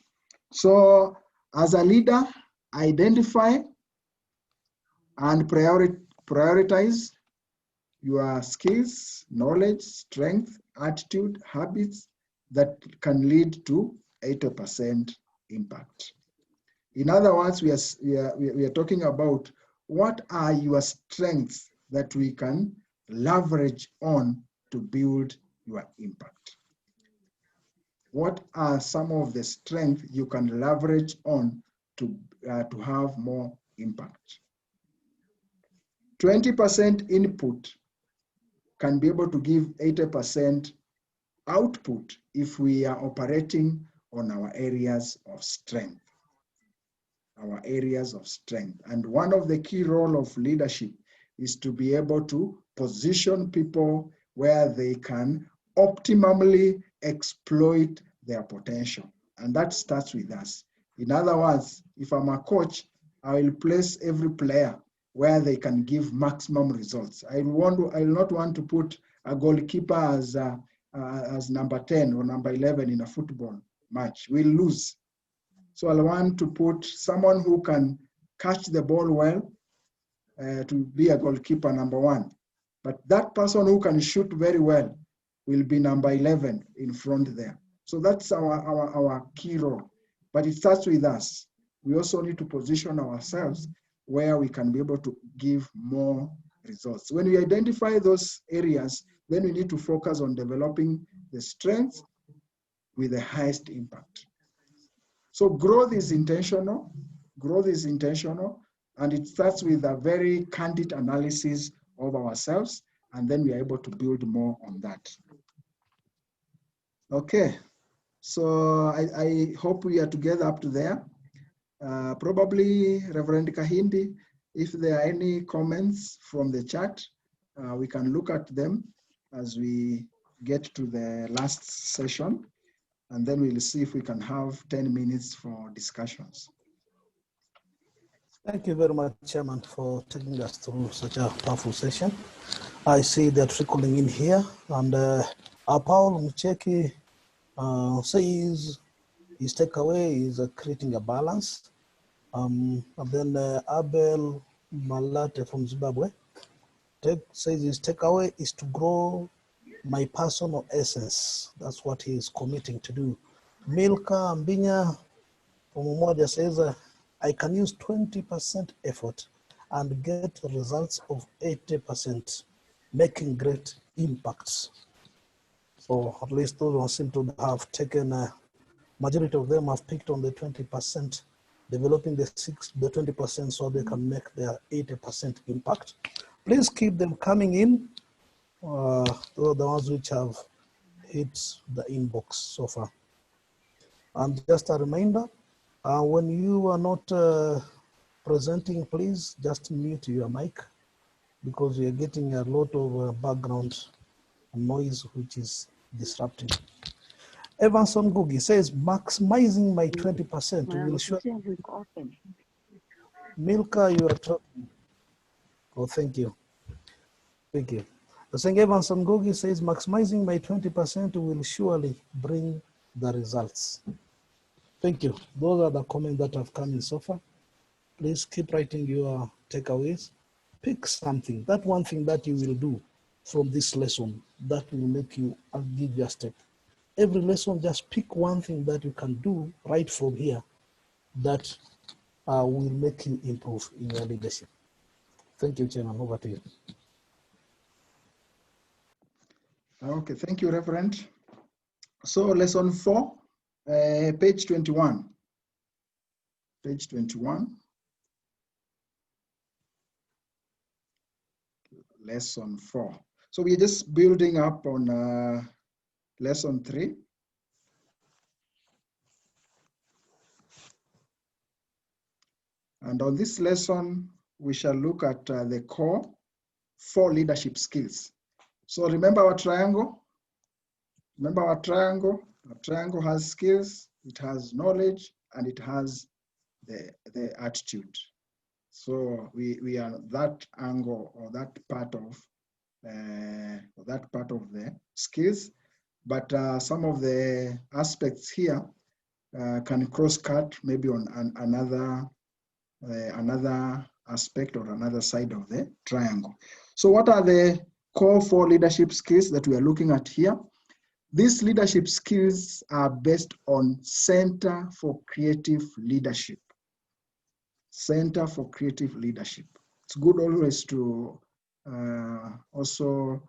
Speaker 1: So as a leader, identify and prioritize your skills, knowledge, strength, attitude, habits that can lead to 80% impact. In other words, we are talking about what are your strengths that we can leverage on to build your impact. What are some of the strengths you can leverage on to have more impact? 20% input can be able to give 80% output if we are operating on our areas of strength. Our areas of strength. And one of the key role of leadership is to be able to position people where they can optimally exploit their potential. And that starts with us. In other words, if I'm a coach, I will place every player where they can give maximum results. I will not want to put a goalkeeper as number 10 or number 11 in a football match. We'll lose. So I want to put someone who can catch the ball well to be a goalkeeper, number 1. But that person who can shoot very well will be number 11 in front there. So that's our key role. But it starts with us. We also need to position ourselves where we can be able to give more results. When we identify those areas, then we need to focus on developing the strengths with the highest impact. So growth is intentional. Growth is intentional, and it starts with a very candid analysis of ourselves, and then we are able to build more on that. Okay, so I hope we are together up to there. Probably Reverend Kahindi, if there are any comments from the chat, we can look at them as we get to the last session, and then we'll see if we can have 10 minutes for discussions.
Speaker 5: Thank you very much, Chairman, for taking us through such a powerful session. I see they're trickling in here, and Paul Mucheki says his takeaway is creating a balance. And then Abel Malate from Zimbabwe says his takeaway is to grow my personal essence. That's what he is committing to do. Milka Mbinya from Umoja says, I can use 20% effort and get results of 80%, making great impacts. So at least those ones seem to have taken, majority of them have picked on the 20%, developing the 20% so they can make their 80% impact. Please keep them coming in, the ones which have hit the inbox so far. And just a reminder, when you are not presenting, please just mute your mic because we are getting a lot of background noise which is disrupting. Evanson Gugi says, maximizing my 20% will show. Milka, you are talking. Oh, thank you. Thank you. The saying Evanson Gugi says, maximizing my 20% will surely bring the results. Thank you. Those are the comments that have come in so far. Please keep writing your takeaways. Pick something, that one thing that you will do from this lesson that will make you give you a step. Every lesson, just pick one thing that you can do right from here that will make you improve in your leadership. Thank you, Chairman. Over to you.
Speaker 1: Okay, thank you, Reverend. So lesson 4, page 21. Page 21. Lesson 4. So we're just building up on lesson 3. And on this lesson, we shall look at the core 4 leadership skills. So remember our triangle? Remember our triangle? Our triangle has skills, it has knowledge, and it has the attitude. So we are that angle or that part of the skills, but some of the aspects here can cross-cut maybe on another aspect or another side of the triangle. So what are the core 4 leadership skills that we are looking at here? These leadership skills are based on Center for Creative Leadership. Center for Creative Leadership. It's good always to also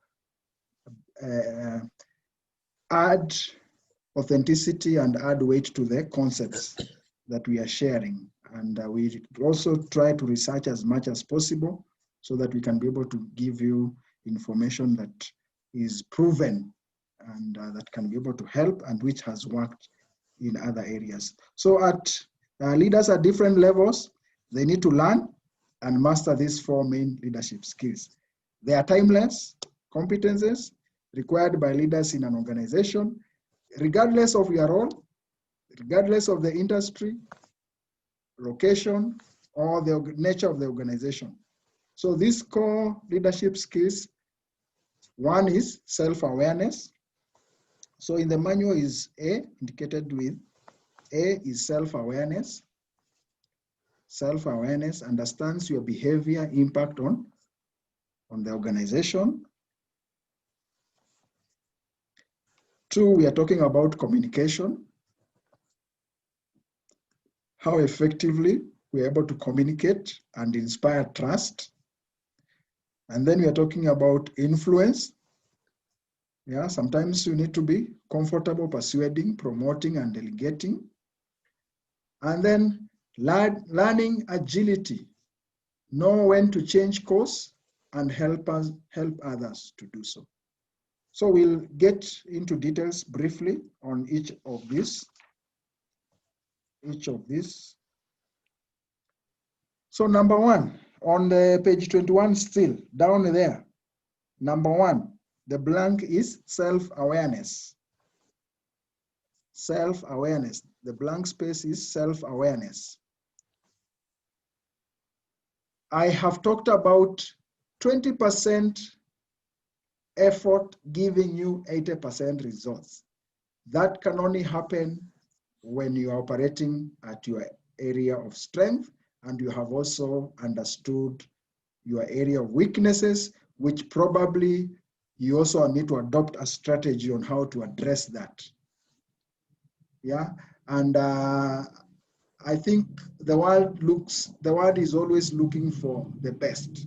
Speaker 1: add authenticity and add weight to the concepts that we are sharing. And we also try to research as much as possible so that we can be able to give you information that is proven and that can be able to help and which has worked in other areas. So at leaders at different levels, they need to learn and master these 4 main leadership skills. They are timeless competences required by leaders in an organization, regardless of your role, regardless of the industry, location, or the nature of the organization. So these core leadership skills, one is self-awareness. So in the manual is A, indicated with A is self-awareness. Self-awareness understands your behavior impact on the organization. 2, we are talking about communication. How effectively we are able to communicate and inspire trust. And then we are talking about influence. Yeah, sometimes you need to be comfortable persuading, promoting, and delegating. And then learning agility. Know when to change course and help others to do so. So we'll get into details briefly on each of these. So number 1, on the page 21 still, down there, number 1, the blank is self-awareness. Self-awareness. The blank space is self-awareness. I have talked about 20% effort giving you 80% results. That can only happen when you are operating at your area of strength and you have also understood your area of weaknesses, which probably you also need to adopt a strategy on how to address that. Yeah, and I think the world is always looking for the best.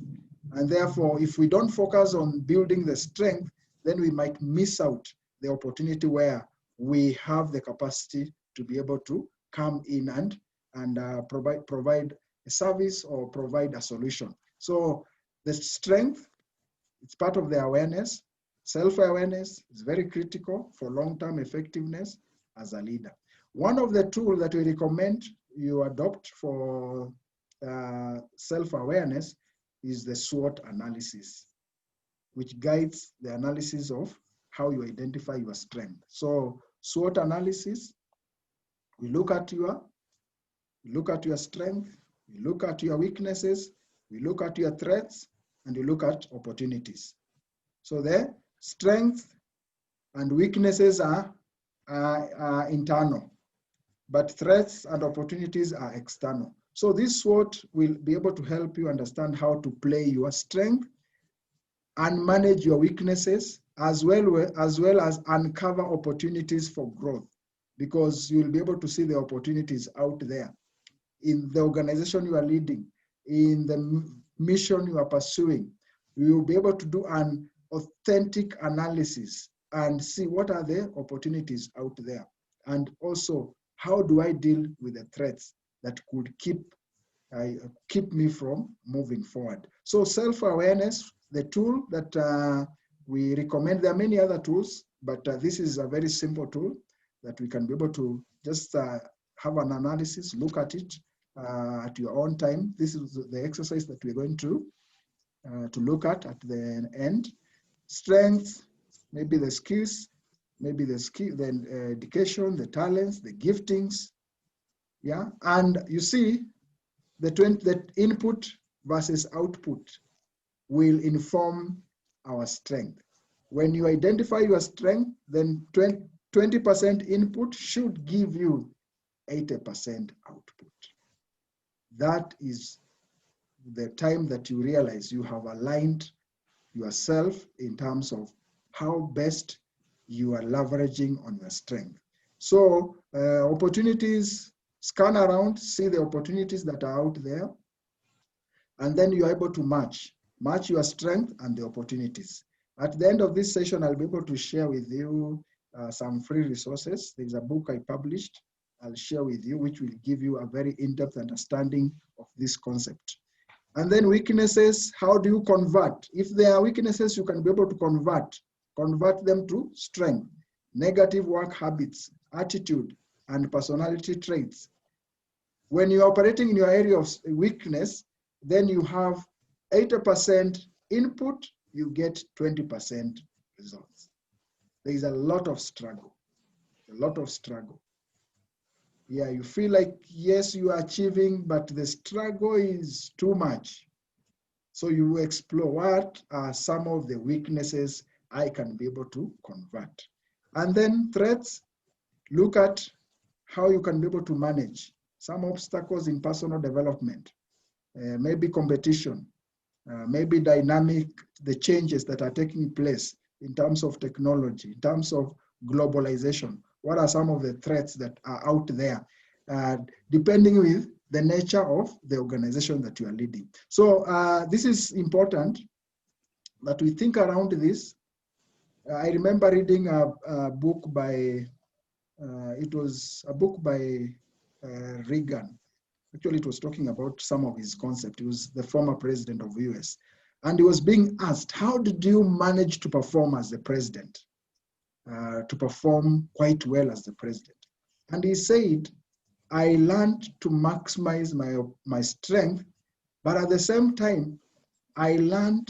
Speaker 1: And therefore, if we don't focus on building the strength, then we might miss out the opportunity where we have the capacity to be able to come in and provide a service or provide a solution. So the strength, it's part of the awareness. Self-awareness is very critical for long-term effectiveness as a leader. One of the tools that we recommend you adopt for self-awareness is the SWOT analysis, which guides the analysis of how you identify your strength. So SWOT analysis, we look at your strength, we look at your weaknesses, we look at your threats, and we look at opportunities. So the strengths and weaknesses are internal, but threats and opportunities are external. So this SWOT will be able to help you understand how to play your strength and manage your weaknesses, as well as uncover opportunities for growth, because you'll be able to see the opportunities out there in the organization you are leading, in the mission you are pursuing. You will be able to do an authentic analysis and see what are the opportunities out there, and also how do I deal with the threats that could keep me from moving forward. So self-awareness, the tool that we recommend. There are many other tools, but this is a very simple tool that we can be able to just have an analysis, look at it at your own time. This is the exercise that we're going to look at the end. Strengths, maybe the skills, maybe the education, the talents, the giftings, Yeah, and you see the input versus output will inform our strength. When you identify your strength, then 20% input should give you 80% output. That is the time that you realize you have aligned yourself in terms of how best you are leveraging on your strength. So opportunities, scan around, see the opportunities that are out there, and then you're able to match your strength and the opportunities. At the end of this session, I'll be able to share with you some free resources. There's a book I published, I'll share with you, which will give you a very in-depth understanding of this concept. And then weaknesses, how do you convert? If there are weaknesses, you can be able to convert them to strength. Negative work habits, attitude, and personality traits. When you're operating in your area of weakness, then you have 80% input, you get 20% results. There is a lot of struggle, Yeah, you feel like, yes, you are achieving, but the struggle is too much. So you explore what are some of the weaknesses I can be able to convert. And then threats, look at how you can be able to manage some obstacles in personal development, maybe competition, maybe dynamic, the changes that are taking place in terms of technology, in terms of globalization. What are some of the threats that are out there, depending with the nature of the organization that you are leading. So this is important that we think around this. I remember reading a book by, it was a book by Reagan. Actually, it was talking about some of his concepts. He was the former president of the US. And he was being asked, how did you manage to perform as the president? To perform quite well as the president. And he said, I learned to maximize my strength, but at the same time, I learned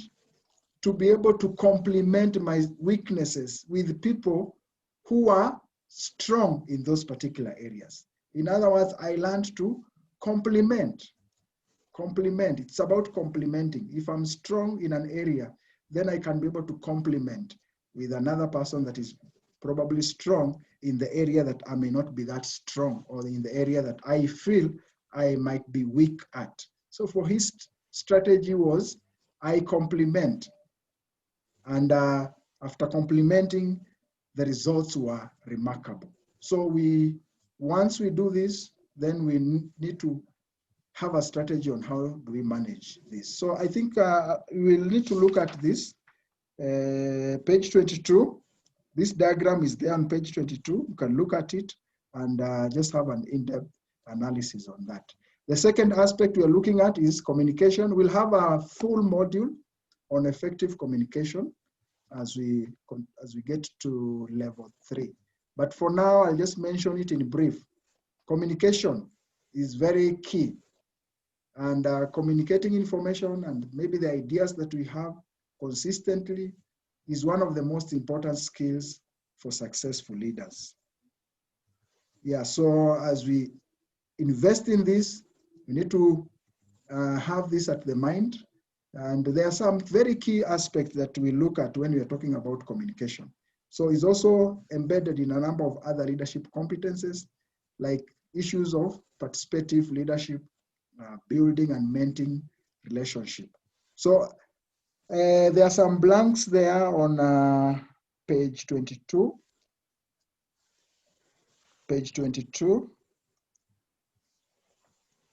Speaker 1: to be able to complement my weaknesses with people who are strong in those particular areas. In other words, I learned to complement. It's about complementing. If I'm strong in an area, then I can be able to complement with another person that is probably strong in the area that I may not be that strong, or in the area that I feel I might be weak at. So for his strategy was, I complement. And after complementing, the results were remarkable. So once we do this, then we need to have a strategy on how do we manage this. So I think we'll need to look at this. Page 22. This diagram is there on page 22. You can look at it and just have an in-depth analysis on that. The second aspect we are looking at is communication. We'll have a full module on effective communication as we get to level 3. But for now, I'll just mention it in brief. Communication is very key. And communicating information and maybe the ideas that we have consistently is one of the most important skills for successful leaders. Yeah, so as we invest in this, we need to have this at the mind. And there are some very key aspects that we look at when we are talking about communication. So it's also embedded in a number of other leadership competences, like issues of participative leadership, building and maintaining relationship. So there are some blanks there on page 22. Page 22.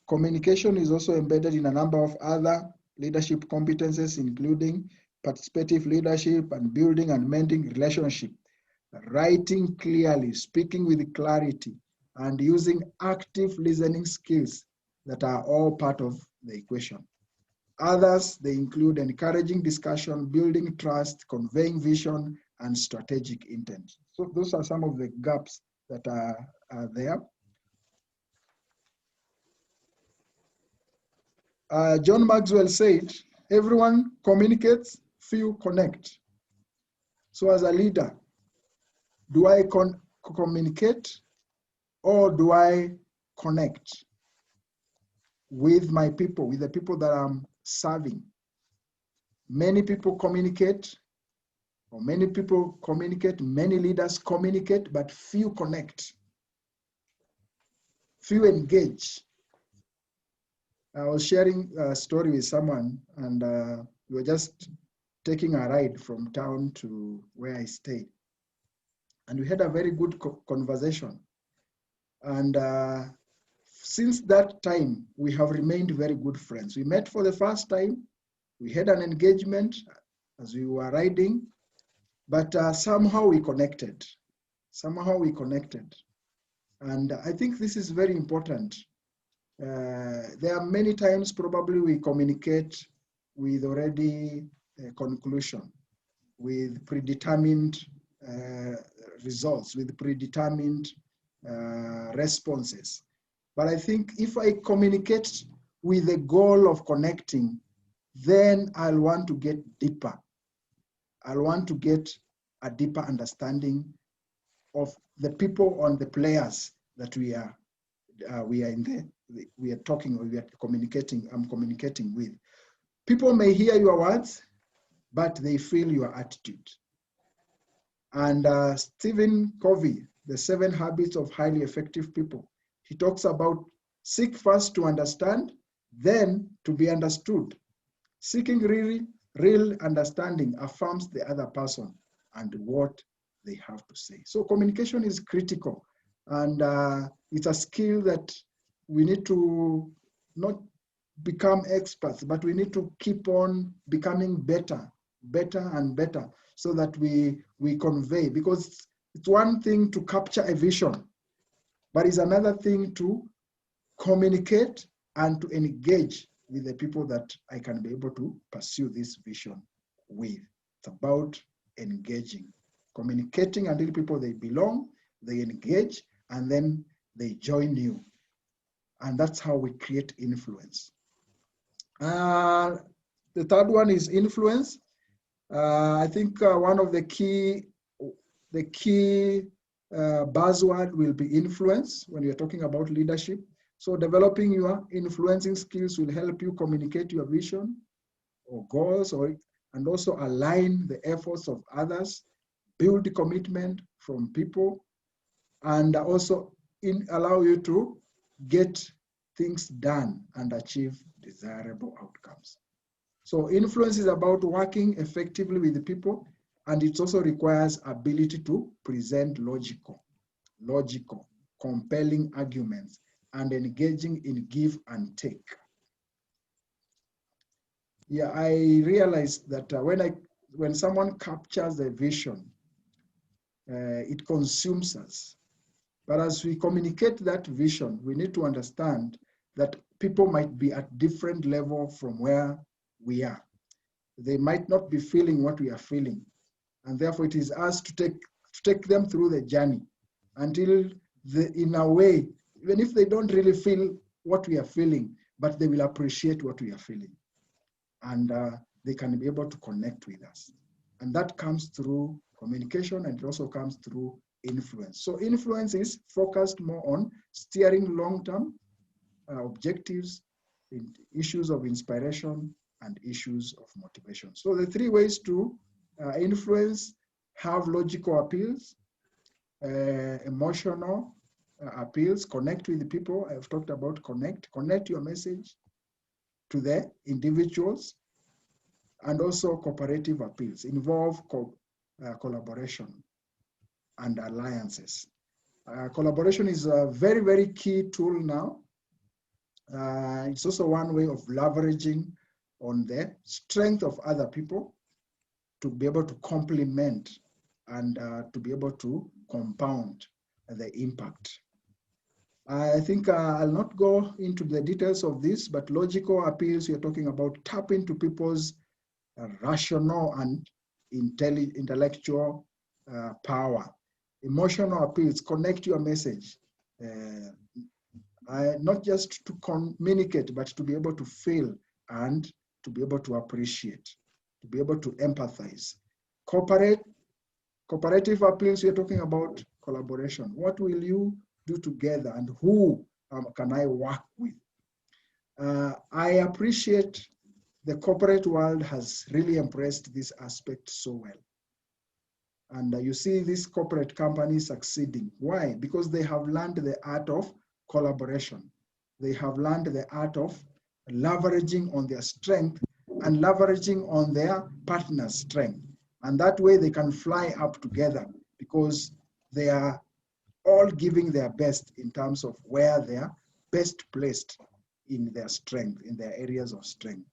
Speaker 1: Communication is also embedded in a number of other leadership competences, including participative leadership and building and mending relationship, writing clearly, speaking with clarity, and using active listening skills that are all part of the equation. Others, they include encouraging discussion, building trust, conveying vision, and strategic intent. So those are some of the gaps that are there. John Maxwell said, everyone communicates, few connect. So as a leader, do I communicate, or do I connect with my people, with the people that I'm serving. Many people communicate, or many people communicate, many leaders communicate, but few connect, few engage. I was sharing a story with someone, and we were just taking a ride from town to where I stayed. And we had a very good conversation. And since that time, we have remained very good friends. We met for the first time. We had an engagement as we were riding, but somehow we connected. Somehow we connected. And I think this is very important. There are many times probably we communicate with already a conclusion, with predetermined results, with predetermined responses. But I think if I communicate with the goal of connecting, then I'll want to get deeper. I'll want to get a deeper understanding of the people or the players that we are talking, or we are communicating. I'm communicating with. People may hear your words, but they feel your attitude. And Stephen Covey, The 7 Habits of Highly Effective People, he talks about seek first to understand, then to be understood. Seeking real understanding affirms the other person and what they have to say. So communication is critical, and it's a skill that we need to not become experts, but we need to keep on becoming better and better, so that we convey, because it's one thing to capture a vision, but it's another thing to communicate and to engage with the people that I can be able to pursue this vision with. It's about engaging, communicating until people, they belong, they engage, and then they join you. And that's how we create influence. The third one is influence. I think one of the key buzzword will be influence when you're talking about leadership. So developing your influencing skills will help you communicate your vision or goals, and also align the efforts of others, build commitment from people, and also allow you to get things done and achieve desirable outcomes. So influence is about working effectively with the people, and it also requires ability to present logical, compelling arguments, and engaging in give and take. Yeah, I realized that when someone captures the vision, it consumes us. But as we communicate that vision, we need to understand that people might be at different level from where we are. They might not be feeling what we are feeling. And therefore it is us to take them through the journey until in a way, even if they don't really feel what we are feeling, but they will appreciate what we are feeling. And they can be able to connect with us. And that comes through communication, and it also comes through influence. So influence is focused more on steering long-term objectives, in issues of inspiration, and issues of motivation. So the 3 ways to influence: have logical appeals, emotional appeals, connect with the people. I've talked about connect your message to the individuals, and also cooperative appeals, involve collaboration and alliances. Collaboration is a very, very key tool now. It's also one way of leveraging on the strength of other people to be able to complement and to be able to compound the impact. I think I'll not go into the details of this, but logical appeals, we're talking about tap into people's rational and intellectual power. Emotional appeals, connect your message. Not just to communicate, but to be able to feel and to be able to appreciate, to be able to empathize. Cooperative appeals, we're talking about collaboration. What will you do together, and who can I work with? I appreciate the corporate world has really embraced this aspect so well. And you see these corporate companies succeeding. Why? Because they have learned the art of collaboration. They have learned the art of leveraging on their strength and leveraging on their partner's strength. And that way they can fly up together because they are all giving their best in terms of where they are best placed in their strength, in their areas of strength.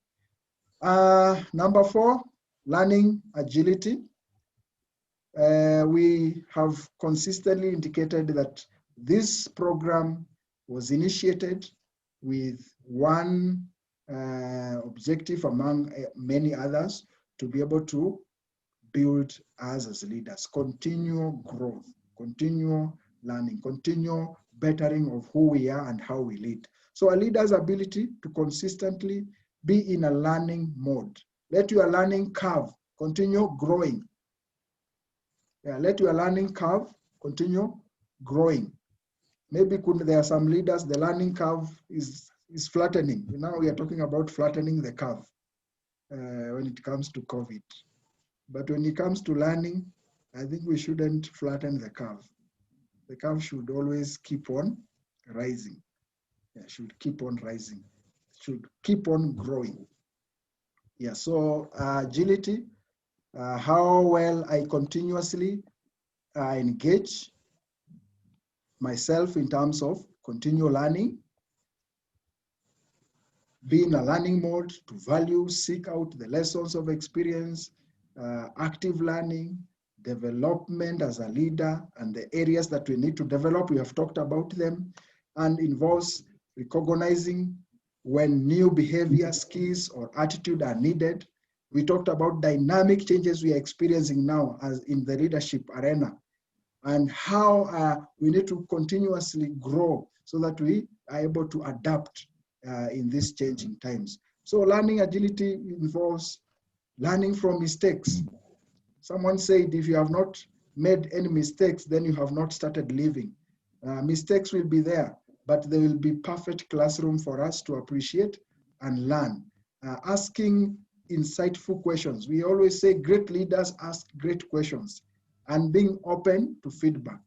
Speaker 1: Number 4, learning agility. We have consistently indicated that this program was initiated with one objective among many others, to be able to build us as leaders, continual growth, continual learning, continual bettering of who we are and how we lead. So a leader's ability to consistently be in a learning mode. Let your learning curve continue growing. Yeah, let your learning curve continue growing. Maybe there are some leaders, the learning curve is flattening. Now we are talking about flattening the curve when it comes to COVID. But when it comes to learning, I think we shouldn't flatten the curve. The curve should always keep on rising. Yeah, should keep on rising, should keep on growing. Yeah, so agility, how well I continuously engage myself in terms of continual learning, be in a learning mode, to value, seek out the lessons of experience, active learning, development as a leader, and the areas that we need to develop, we have talked about them, and involves recognizing when new behavior, skills, or attitude are needed. We talked about dynamic changes we are experiencing now as in the leadership arena, and how we need to continuously grow so that we are able to adapt in these changing times. So learning agility involves learning from mistakes. Someone said, if you have not made any mistakes, then you have not started living. Mistakes will be there, but they will be perfect classroom for us to appreciate and learn. Asking insightful questions. We always say great leaders ask great questions, and being open to feedback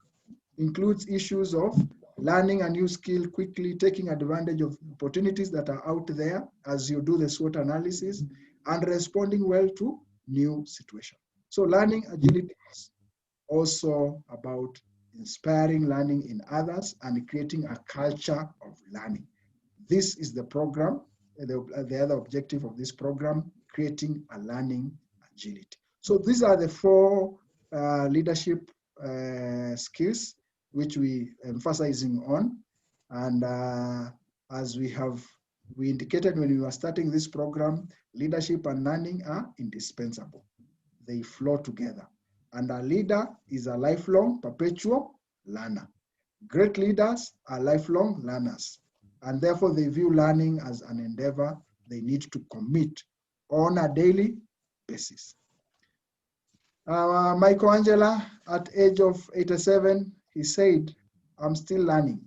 Speaker 1: includes issues of learning a new skill quickly, taking advantage of opportunities that are out there as you do the SWOT analysis, and responding well to new situations. So learning agility is also about inspiring learning in others and creating a culture of learning. This is the program, the other objective of this program, creating a learning agility. So these are the 4 leadership skills which we emphasizing on. And as we indicated when we were starting this program, leadership and learning are indispensable. They flow together. And a leader is a lifelong, perpetual learner. Great leaders are lifelong learners. And therefore they view learning as an endeavor they need to commit on a daily basis. Michelangelo, at age of 87, he said, I'm still learning.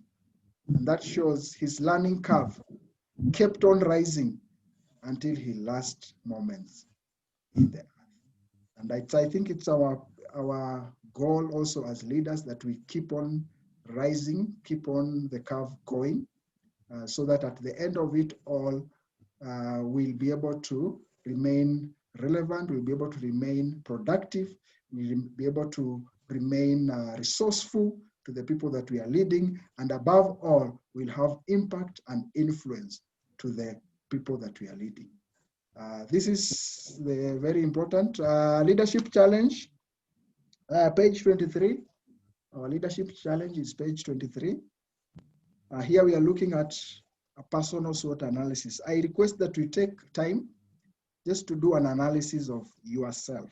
Speaker 1: And that shows his learning curve kept on rising until his last moments in the earth. And I think it's our goal also as leaders that we keep on rising, keep on the curve going, so that at the end of it all, we'll be able to remain relevant, we'll be able to remain productive, we'll be able to remain resourceful to the people that we are leading, and above all, we'll have impact and influence to the people that we are leading. This is the very important leadership challenge, page 23. Our leadership challenge is page 23. Here we are looking at a personal SWOT analysis. I request that we take time just to do an analysis of yourself.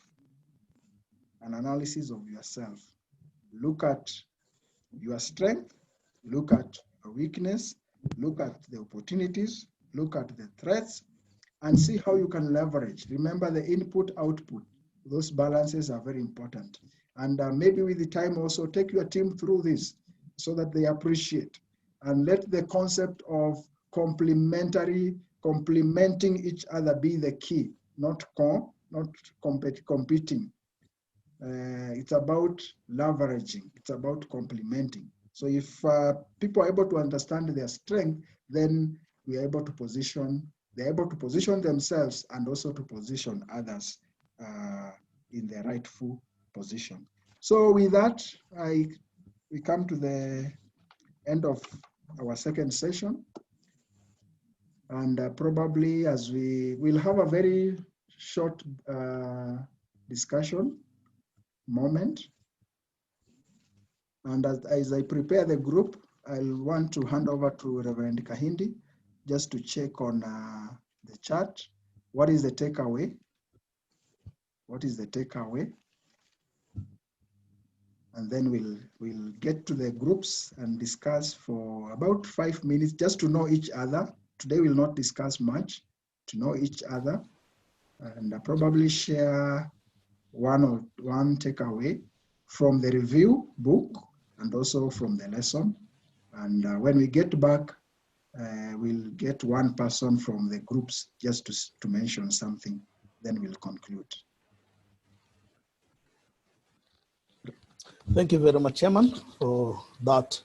Speaker 1: An analysis of yourself. Look at your strength, look at your weakness, look at the opportunities, look at the threats, and see how you can leverage. Remember the input, output. Those balances are very important. And maybe with the time also take your team through this so that they appreciate and let the concept of complementing each other be the key, not competing. It's about leveraging, it's about complementing. So if people are able to understand their strength, then we are able to position, they're able to position themselves and also to position others in the rightful position. So with that, we come to the end of our second session. And probably as we will have a very short discussion moment. And as I prepare the group, I'll want to hand over to Reverend Kahindi just to check on the chat. What is the takeaway? What is the takeaway? And then we'll get to the groups and discuss for about 5 minutes just to know each other. Today we'll not discuss much, to know each other, and probably share one takeaway from the review book and also from the lesson. And when we get back, we'll get one person from the groups just to mention something, then we'll conclude.
Speaker 5: Thank you very much, Chairman, for that.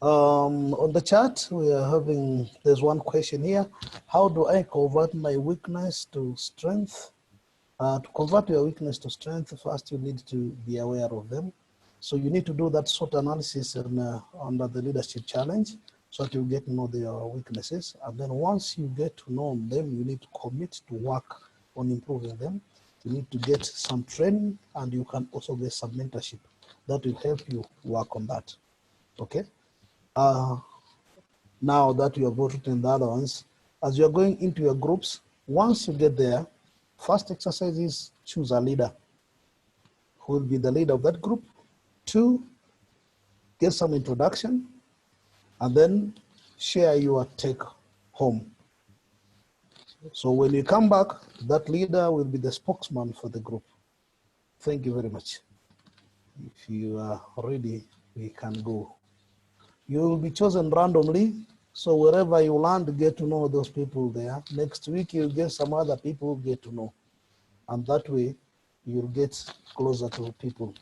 Speaker 5: On the chat, we are having, there's one question here. How do I convert my weakness to strength? To convert your weakness to strength, first you need to be aware of them. So you need to do that SWOT analysis under the leadership challenge so that you get to know your weaknesses. And then once you get to know them, you need to commit to work on improving them. You need to get some training, and you can also get some mentorship that will help you work on that. Okay. Now that you have written the other ones, as you're going into your groups, once you get there, first exercise is choose a leader who will be the leader of that group. 2, get some introduction, and then share your take home. So when you come back, that leader will be the spokesman for the group. Thank you very much. If you are ready, we can go. You will be chosen randomly. So wherever you land, get to know those people there. Next week, you'll get some other people get to know. And that way, you'll get closer to people.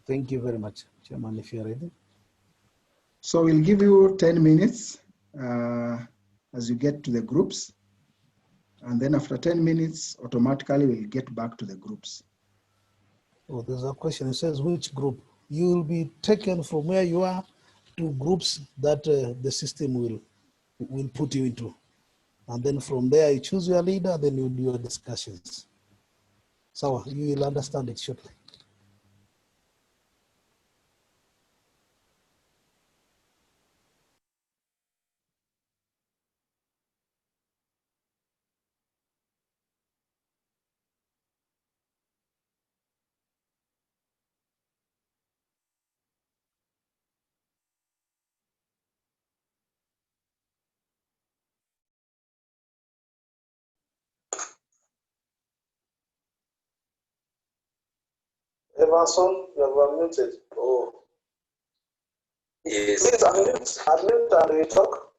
Speaker 5: Thank you very much, Chairman, if you're ready.
Speaker 1: So we'll give you 10 minutes as you get to the groups. And then after 10 minutes, automatically we'll get back to the groups.
Speaker 5: Oh, there's a question. It says, which group? You will be taken from where you are to groups that the system will put you into. And then from there, you choose your leader, then you do your discussions. So you will understand it shortly.
Speaker 6: Emerson, you are unmuted. Oh. Yes. Please unmute and we talk.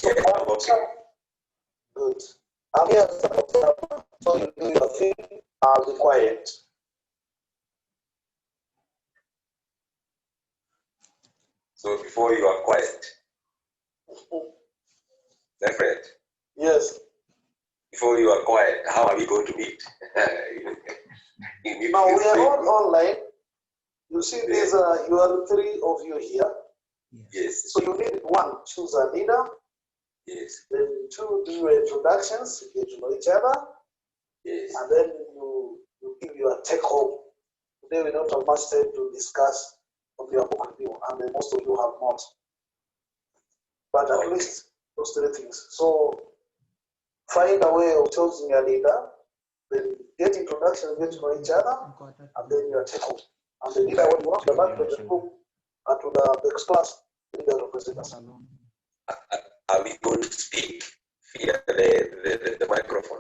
Speaker 6: Yeah, okay. Good. I'm here so you do your thing. I'll be quiet.
Speaker 7: So before you are quiet, Alfred.
Speaker 6: Yes.
Speaker 7: Before you are quiet, how are we going to meet?
Speaker 6: Now we are all online. You see, there's you are 3 of you here.
Speaker 7: Yes.
Speaker 6: So you need 1, choose a leader.
Speaker 7: Yes.
Speaker 6: Then 2, do your introductions, get to know each other.
Speaker 7: Yes.
Speaker 6: And then you give your take home. Today we don't have much time to discuss of your book review, and then most of you have not. But at least those 3 things. So find a way of choosing a leader, then get introduction, get to know each other, and then your take home. And the leader will walk the back to the group and to the next class, leader represent us.
Speaker 7: Are we going to speak via the microphone?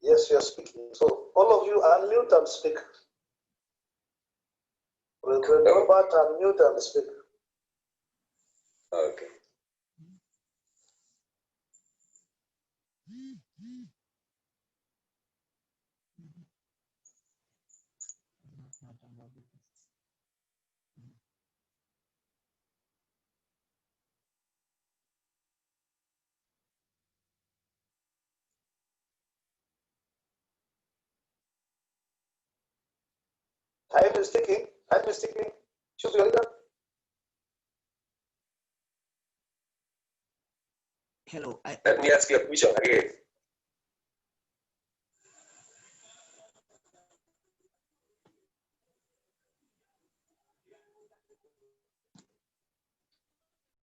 Speaker 6: Yes, you are speaking. So all of you unmute and speak. Reverend Robert, unmute and speak.
Speaker 7: Okay.
Speaker 6: Time is ticking. Time is ticking. Choose your leader.
Speaker 8: Hello.
Speaker 7: Let me ask you a question again.